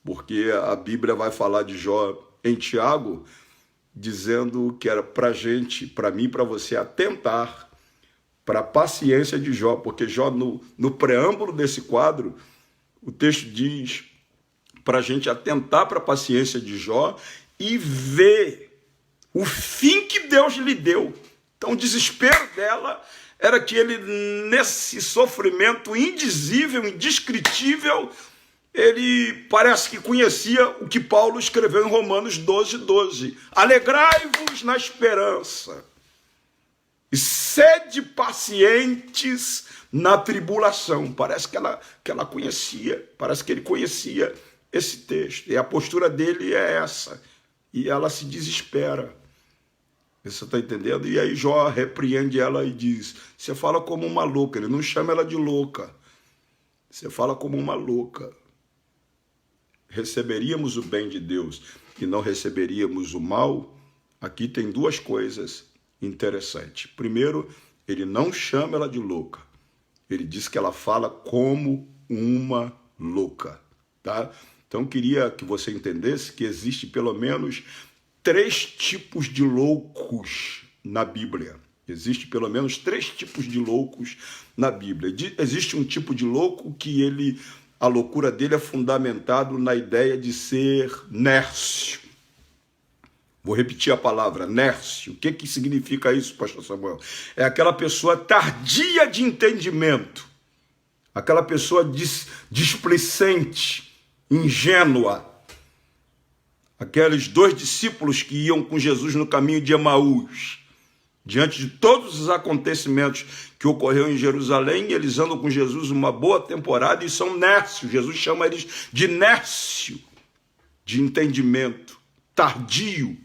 Porque a Bíblia vai falar de Jó em Tiago, dizendo que era para gente, para mim, para você atentar para a paciência de Jó. Porque Jó, no preâmbulo desse quadro, o texto diz para a gente atentar para a paciência de Jó e ver o fim que Deus lhe deu. Então o desespero dela era que ele, nesse sofrimento indizível, indescritível, ele parece que conhecia o que Paulo escreveu em Romanos 12:12. Alegrai-vos na esperança e sede pacientes na tribulação. Parece que ela conhecia, parece que ele conhecia esse texto. E a postura dele é essa. E ela se desespera. Você está entendendo? E aí Jó repreende ela e diz, você fala como uma louca. Ele não chama ela de louca. Você fala como uma louca. Receberíamos o bem de Deus e não receberíamos o mal? Aqui tem duas coisas interessantes. Primeiro, ele não chama ela de louca. Ele diz que ela fala como uma louca. Tá? Então, queria que você entendesse que existe pelo menos 3 tipos de loucos na Bíblia. Existe pelo menos 3 tipos de loucos na Bíblia. Existe um tipo de louco que a loucura dele é fundamentado na ideia de ser nércio. Vou repetir a palavra, nércio. O que significa isso, pastor Samuel? É aquela pessoa tardia de entendimento. Aquela pessoa displicente, ingênua. Aqueles 2 discípulos que iam com Jesus no caminho de Emaús, diante de todos os acontecimentos que ocorreram em Jerusalém, eles andam com Jesus uma boa temporada e são nércios. Jesus chama eles de nércio, de entendimento, tardio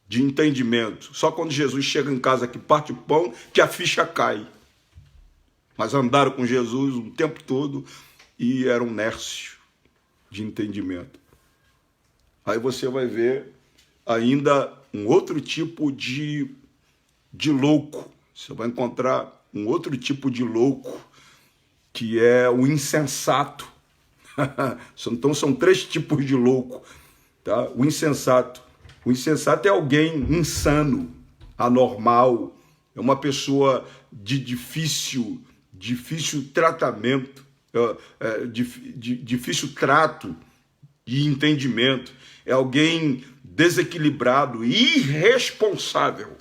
de entendimento. Só quando Jesus chega em casa que parte o pão, que a ficha cai. Mas andaram com Jesus o tempo todo e eram nércios de entendimento. Aí você vai ver ainda um outro tipo de louco. Você vai encontrar um outro tipo de louco, que é o insensato. Então são 3 tipos de louco. Tá? O insensato. O insensato é alguém insano, anormal, é uma pessoa de difícil tratamento, difícil trato e entendimento. É alguém desequilibrado, irresponsável.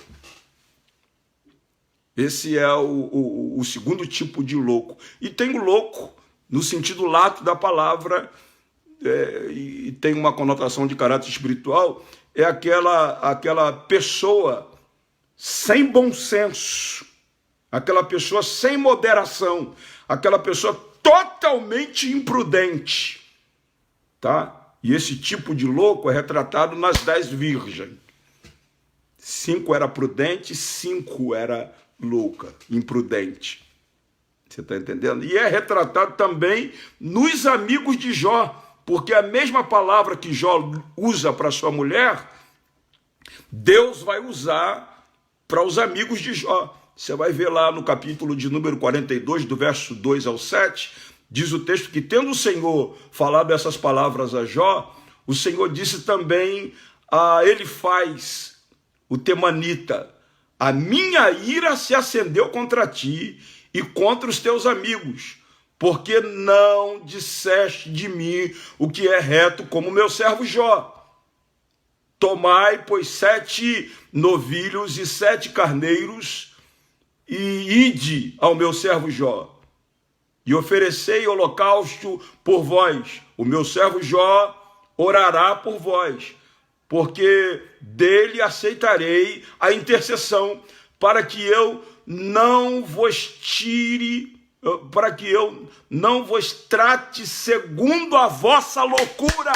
Esse é o segundo tipo de louco. E tem o louco, no sentido lato da palavra, e tem uma conotação de caráter espiritual, é aquela pessoa sem bom senso, aquela pessoa sem moderação, aquela pessoa totalmente imprudente. Tá? E esse tipo de louco é retratado nas 10 virgens. 5 era prudente, 5 era louca, imprudente. Você está entendendo? E é retratado também nos amigos de Jó, porque a mesma palavra que Jó usa para sua mulher, Deus vai usar para os amigos de Jó. Você vai ver lá no capítulo de número 42, do verso 2 ao 7, diz o texto que, tendo o Senhor falado essas palavras a Jó, o Senhor disse também a Elifaz, o temanita, a minha ira se acendeu contra ti e contra os teus amigos, porque não disseste de mim o que é reto, como meu servo Jó. Tomai, pois, 7 novilhos e 7 carneiros, e ide ao meu servo Jó, e oferecei holocausto por vós. O meu servo Jó orará por vós, porque dele aceitarei a intercessão, para que eu não vos trate segundo a vossa loucura.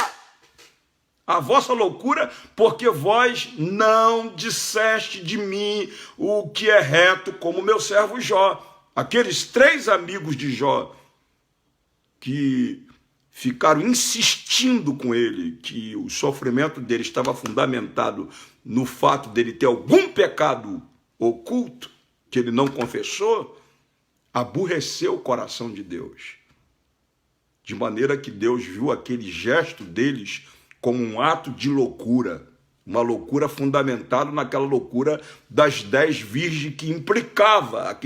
A vossa loucura, porque vós não disseste de mim o que é reto, como meu servo Jó. Aqueles 3 amigos de Jó que ficaram insistindo com ele que o sofrimento dele estava fundamentado no fato dele ter algum pecado oculto que ele não confessou, aborreceu o coração de Deus. De maneira que Deus viu aquele gesto deles como um ato de loucura, uma loucura fundamentada naquela loucura das 10 virgens, que implicava,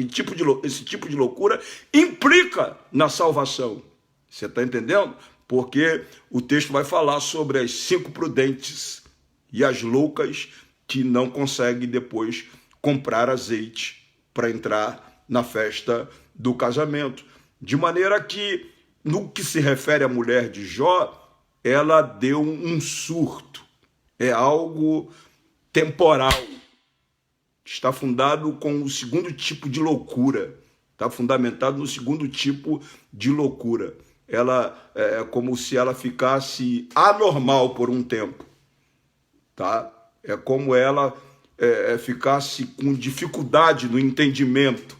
esse tipo de loucura implica na salvação. Você está entendendo? Porque o texto vai falar sobre as 5 prudentes e as loucas que não consegue depois comprar azeite para entrar na festa do casamento. De maneira que, no que se refere à mulher de Jó, ela deu um surto. É algo temporal. Está fundado com o segundo tipo de loucura. Está fundamentado no segundo tipo de loucura. Ela é como se ela ficasse anormal por um tempo. Tá? É como ela ficasse com dificuldade no entendimento.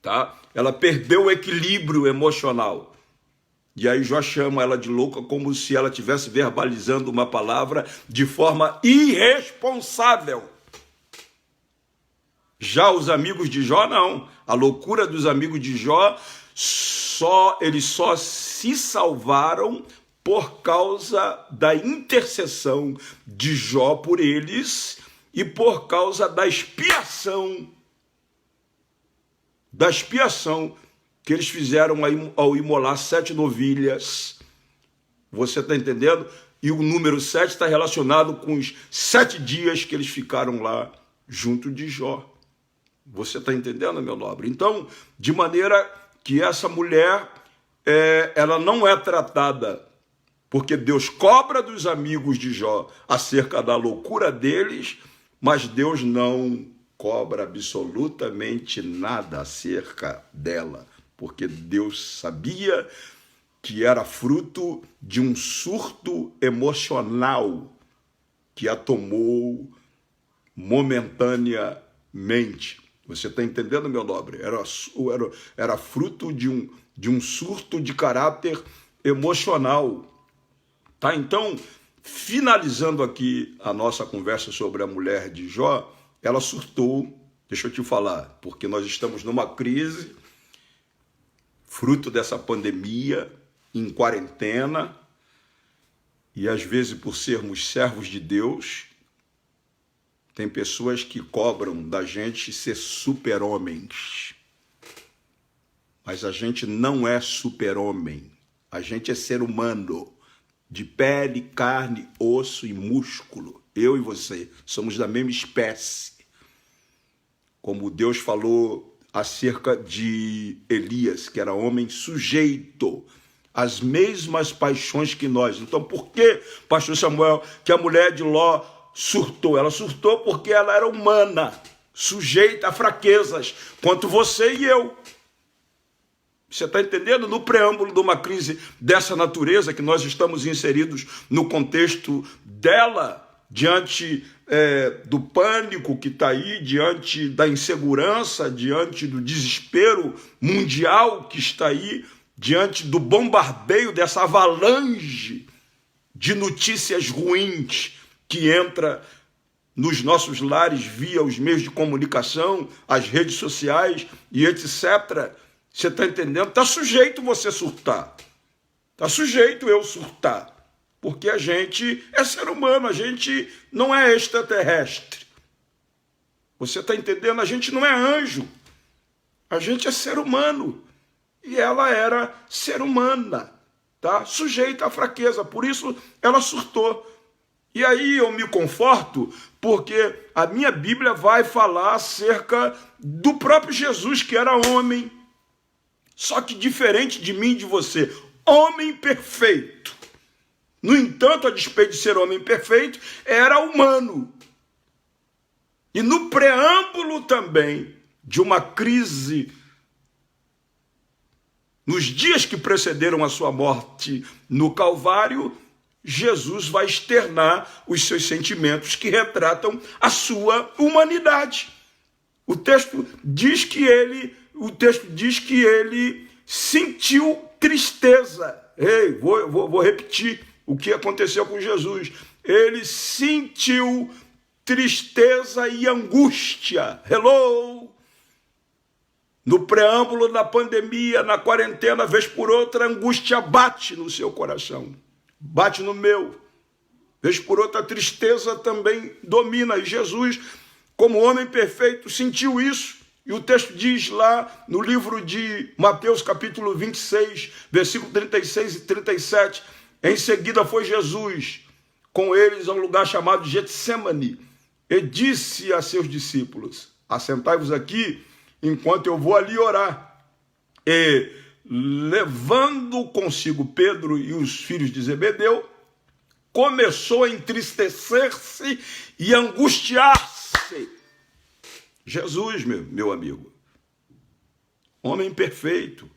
Tá? Ela perdeu o equilíbrio emocional. E aí Jó chama ela de louca como se ela estivesse verbalizando uma palavra de forma irresponsável. Já os amigos de Jó, não. A loucura dos amigos de Jó, eles só se salvaram por causa da intercessão de Jó por eles e por causa da expiação que eles fizeram ao imolar 7 novilhas. Você está entendendo? E o número 7 está relacionado com os 7 dias que eles ficaram lá junto de Jó. Você está entendendo, meu nobre? Então, de maneira que essa mulher, ela não é tratada, porque Deus cobra dos amigos de Jó acerca da loucura deles, mas Deus não cobra absolutamente nada acerca dela, porque Deus sabia que era fruto de um surto emocional que a tomou momentaneamente. Você está entendendo, meu nobre? Era fruto de um surto de caráter emocional. Tá? Então, finalizando aqui a nossa conversa sobre a mulher de Jó, ela surtou, deixa eu te falar, porque nós estamos numa crise, fruto dessa pandemia, em quarentena, e às vezes por sermos servos de Deus, tem pessoas que cobram da gente ser super-homens. Mas a gente não é super-homem. A gente é ser humano, de pele, carne, osso e músculo. Eu e você somos da mesma espécie. Como Deus falou acerca de Elias, que era homem sujeito às mesmas paixões que nós. Então, por que, pastor Samuel, que a mulher de Ló surtou? Ela surtou porque ela era humana, sujeita a fraquezas, quanto você e eu. Você está entendendo? No preâmbulo de uma crise dessa natureza, que nós estamos inseridos no contexto dela, diante do pânico que está aí, diante da insegurança, diante do desespero mundial que está aí, diante do bombardeio dessa avalanche de notícias ruins que entra nos nossos lares via os meios de comunicação, as redes sociais e etc. Você está entendendo? Está sujeito você surtar. Está sujeito eu surtar. Porque a gente é ser humano, a gente não é extraterrestre. Você está entendendo? A gente não é anjo. A gente é ser humano. E ela era ser humana, tá? Sujeita à fraqueza. Por isso ela surtou. E aí eu me conforto, porque a minha Bíblia vai falar acerca do próprio Jesus, que era homem. Só que diferente de mim e de você, homem perfeito. No entanto, a despeito de ser homem perfeito, era humano. E no preâmbulo também de uma crise, nos dias que precederam a sua morte no Calvário, Jesus vai externar os seus sentimentos que retratam a sua humanidade. O texto diz que ele sentiu tristeza. Vou repetir o que aconteceu com Jesus. Ele sentiu tristeza e angústia. Hello! No preâmbulo da pandemia, na quarentena, vez por outra, a angústia bate no seu coração. Bate no meu. Vez por outra, a tristeza também domina. E Jesus, como homem perfeito, sentiu isso. E o texto diz lá no livro de Mateus, capítulo 26, versículo 36 e 37, em seguida foi Jesus com eles a um lugar chamado Getsêmani, e disse a seus discípulos: assentai-vos aqui, enquanto eu vou ali orar. E, levando consigo Pedro e os filhos de Zebedeu, começou a entristecer-se e angustiar-se. Jesus, meu amigo, homem perfeito,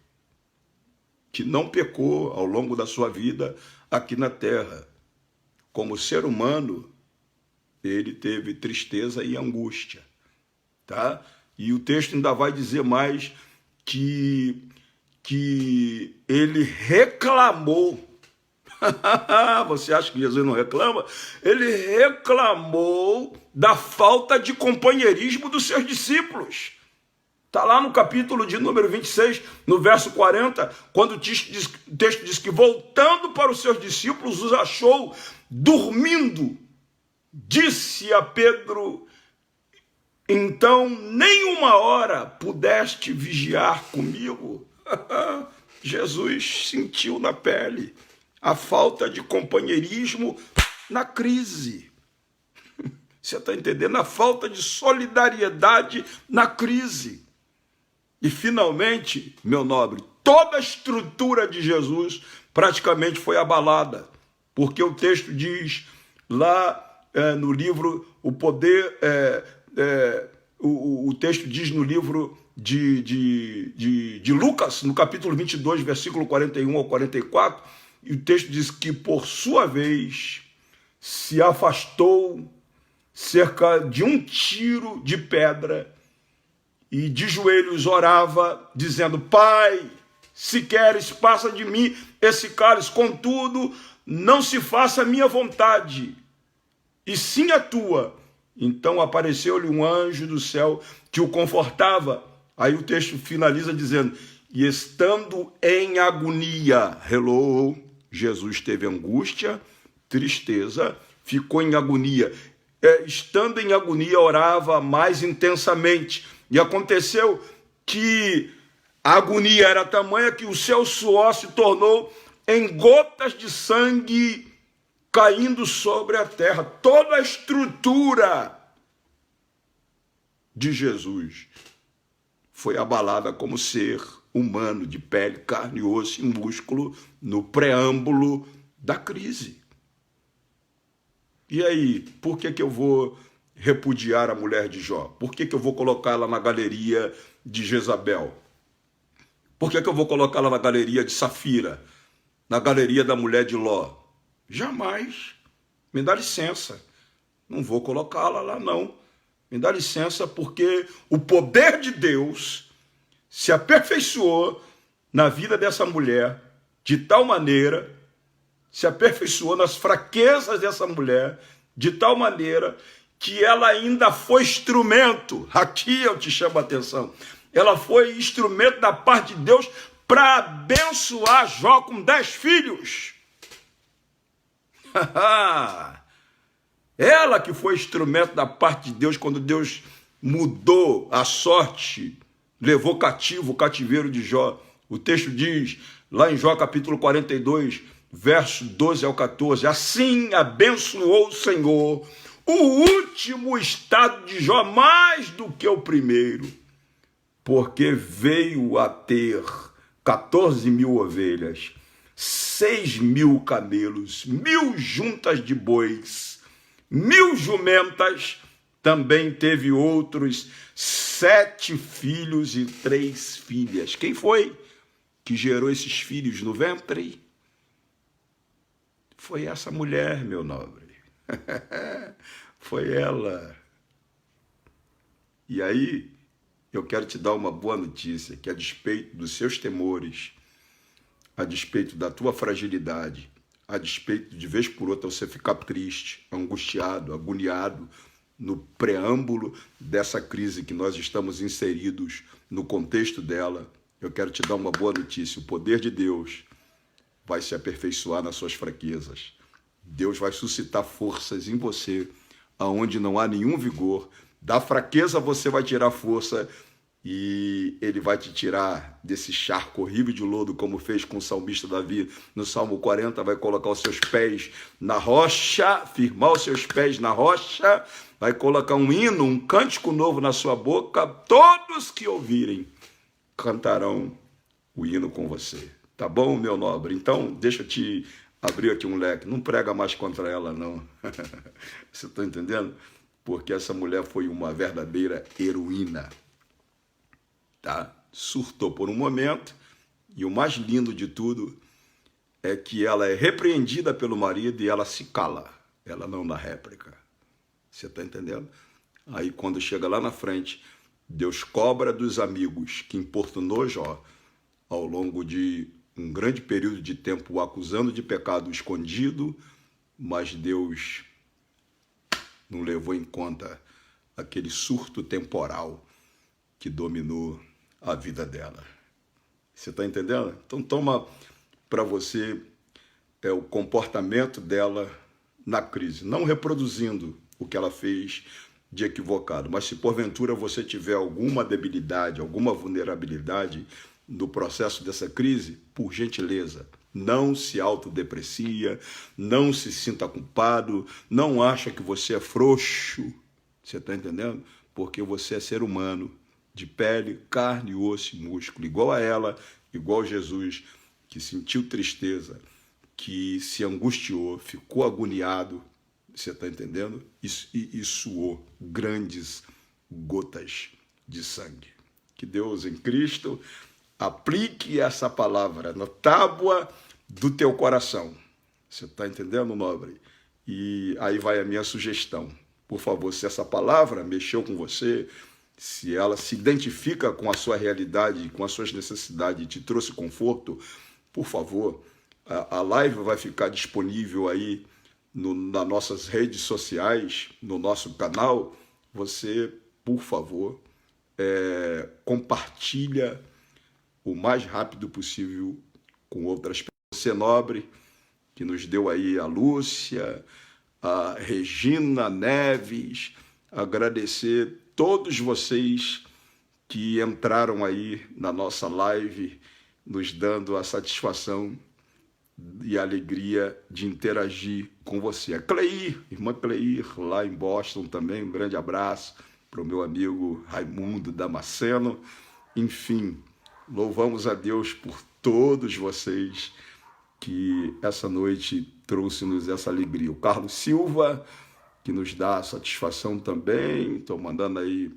que não pecou ao longo da sua vida aqui na terra. Como ser humano, ele teve tristeza e angústia, tá? E o texto ainda vai dizer mais que ele reclamou. Você acha que Jesus não reclama? Ele reclamou da falta de companheirismo dos seus discípulos. Está lá no capítulo de número 26, no verso 40, quando o texto diz que, voltando para os seus discípulos, os achou dormindo. Disse a Pedro: então nem uma hora pudeste vigiar comigo? Jesus sentiu na pele a falta de companheirismo na crise. Você está entendendo? A falta de solidariedade na crise. E finalmente, meu nobre, toda a estrutura de Jesus praticamente foi abalada, porque o texto diz lá no livro, o texto diz no livro de Lucas, no capítulo 22, versículo 41 ao 44, e o texto diz que, por sua vez, se afastou cerca de um tiro de pedra e de joelhos orava, dizendo: Pai, se queres, passa de mim esse cálice, contudo, não se faça a minha vontade, e sim a tua. Então apareceu-lhe um anjo do céu que o confortava. Aí o texto finaliza dizendo: e estando em agonia, Jesus teve angústia, tristeza, ficou em agonia. Estando em agonia, orava mais intensamente. E aconteceu que a agonia era tamanha que o seu suor se tornou em gotas de sangue caindo sobre a terra. Toda a estrutura de Jesus foi abalada como ser humano, de pele, carne, osso e músculo, no preâmbulo da crise. E aí, por que eu vou repudiar a mulher de Jó? Por que eu vou colocá-la na galeria de Jezabel? Por que eu vou colocá-la na galeria de Safira? Na galeria da mulher de Ló? Jamais. Me dá licença. Não vou colocá-la lá, não. Me dá licença, porque o poder de Deus se aperfeiçoou na vida dessa mulher de tal maneira, se aperfeiçoou nas fraquezas dessa mulher de tal maneira que ela ainda foi instrumento. Aqui eu te chamo a atenção. Ela foi instrumento da parte de Deus para abençoar Jó com 10 filhos. Ela que foi instrumento da parte de Deus quando Deus mudou a sorte, levou cativo o cativeiro de Jó. O texto diz, lá em Jó capítulo 42, verso 12 ao 14, assim abençoou o Senhor o último estado de Jó mais do que o primeiro, porque veio a ter 14.000 ovelhas, 6.000 camelos, 1.000 juntas de bois, 1.000 jumentas. Também teve outros 7 filhos e 3 filhas. Quem foi que gerou esses filhos no ventre? Foi essa mulher, meu nobre. Foi ela. E aí, eu quero te dar uma boa notícia, que a despeito dos seus temores, a despeito da tua fragilidade, a despeito de vez por outra você ficar triste, angustiado, agoniado, no preâmbulo dessa crise que nós estamos inseridos, no contexto dela, eu quero te dar uma boa notícia. O poder de Deus vai se aperfeiçoar nas suas fraquezas. Deus vai suscitar forças em você, aonde não há nenhum vigor. Da fraqueza você vai tirar força e ele vai te tirar desse charco horrível de lodo, como fez com o salmista Davi no Salmo 40, vai colocar os seus pés na rocha, firmar os seus pés na rocha, vai colocar um hino, um cântico novo na sua boca, todos que ouvirem cantarão o hino com você. Tá bom, meu nobre? Então, deixa eu te abrir aqui um leque. Não prega mais contra ela, não. Você está entendendo? Porque essa mulher foi uma verdadeira heroína. Tá? Surtou por um momento, e o mais lindo de tudo é que ela é repreendida pelo marido e ela se cala. Ela não dá réplica. Você está entendendo? Aí, quando chega lá na frente, Deus cobra dos amigos que importunou Jó ao longo de um grande período de tempo, o acusando de pecado escondido, mas Deus não levou em conta aquele surto temporal que dominou a vida dela. Você está entendendo? Então toma para você o comportamento dela na crise, não reproduzindo o que ela fez de equivocado, mas se porventura você tiver alguma debilidade, alguma vulnerabilidade no processo dessa crise, por gentileza, não se autodeprecia, não se sinta culpado, não acha que você é frouxo, você está entendendo? Porque você é ser humano, de pele, carne, osso e músculo, igual a ela, igual a Jesus, que sentiu tristeza, que se angustiou, ficou agoniado, você está entendendo? E suou grandes gotas de sangue. Que Deus em Cristo aplique essa palavra na tábua do teu coração. Você está entendendo, nobre? E aí vai a minha sugestão. Por favor, se essa palavra mexeu com você, se ela se identifica com a sua realidade, com as suas necessidades e te trouxe conforto, por favor, a live vai ficar disponível aí nas nossas redes sociais, no nosso canal. Você, por favor, compartilha o mais rápido possível com outras pessoas. Você nobre, que nos deu aí a Lúcia, a Regina Neves, agradecer todos vocês que entraram aí na nossa live, nos dando a satisfação e a alegria de interagir com você. A Cleir, irmã Cleir, lá em Boston também, um grande abraço para o meu amigo Raimundo Damasceno. Enfim, louvamos a Deus por todos vocês que essa noite trouxe-nos essa alegria. O Carlos Silva, que nos dá satisfação também, estou mandando aí,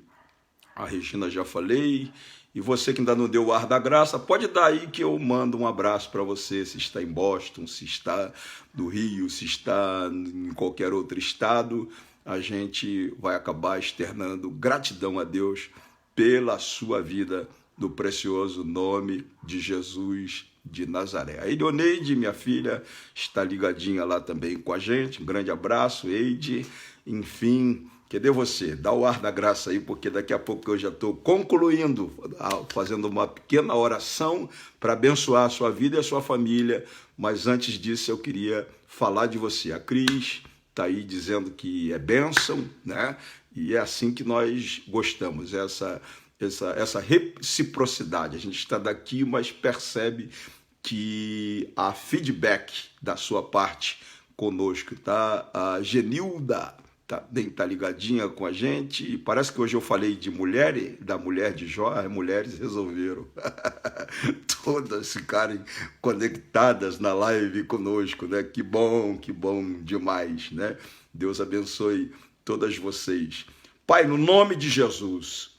a Regina já falei, e você que ainda não deu o ar da graça, pode dar aí que eu mando um abraço para você, se está em Boston, se está no Rio, se está em qualquer outro estado, a gente vai acabar externando gratidão a Deus pela sua vida, no precioso nome de Jesus de Nazaré. A Idoneide, minha filha, está ligadinha lá também com a gente. Um grande abraço, Eide. Enfim, cadê você? Dá o ar da graça aí, porque daqui a pouco eu já estou concluindo, fazendo uma pequena oração para abençoar a sua vida e a sua família. Mas antes disso, eu queria falar de você. A Cris está aí dizendo que é bênção, né? E é assim que nós gostamos, essa reciprocidade. A gente está daqui, mas percebe que há feedback da sua parte conosco, tá? A Genilda tá ligadinha com a gente. E parece que hoje eu falei de mulher, da mulher de Jó, as mulheres resolveram todas ficarem conectadas na live conosco, né? Que bom demais, né? Deus abençoe todas vocês. Pai, no nome de Jesus,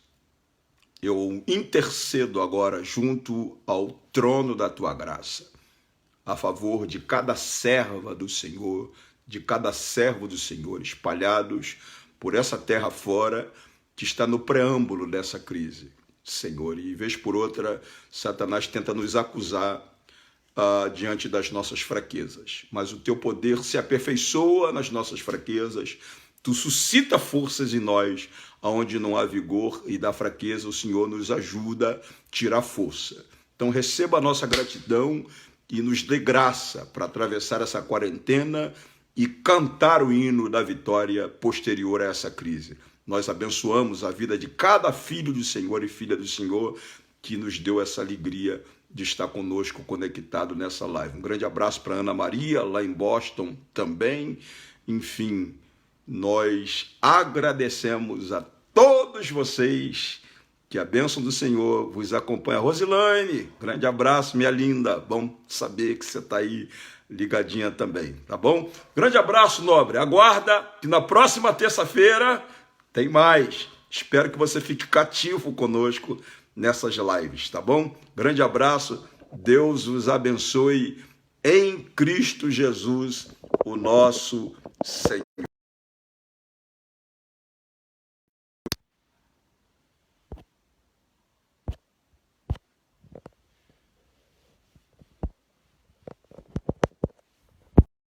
eu intercedo agora junto ao trono da tua graça, a favor de cada serva do Senhor, de cada servo do Senhor, espalhados por essa terra fora, que está no preâmbulo dessa crise, Senhor. E vez por outra, Satanás tenta nos acusar diante das nossas fraquezas, mas o teu poder se aperfeiçoa nas nossas fraquezas. Tu suscita forças em nós, aonde não há vigor, e da fraqueza o Senhor nos ajuda a tirar força. Então receba a nossa gratidão e nos dê graça para atravessar essa quarentena e cantar o hino da vitória posterior a essa crise. Nós abençoamos a vida de cada filho do Senhor e filha do Senhor que nos deu essa alegria de estar conosco conectado nessa live. Um grande abraço para Ana Maria, lá em Boston também. Enfim, nós agradecemos a todos vocês. Que a bênção do Senhor vos acompanhe. Rosilane, grande abraço, minha linda. Bom saber que você está aí ligadinha também, tá bom? Grande abraço, nobre. Aguarda que na próxima terça-feira tem mais. Espero que você fique cativo conosco nessas lives, tá bom? Grande abraço. Deus os abençoe em Cristo Jesus, o nosso Senhor.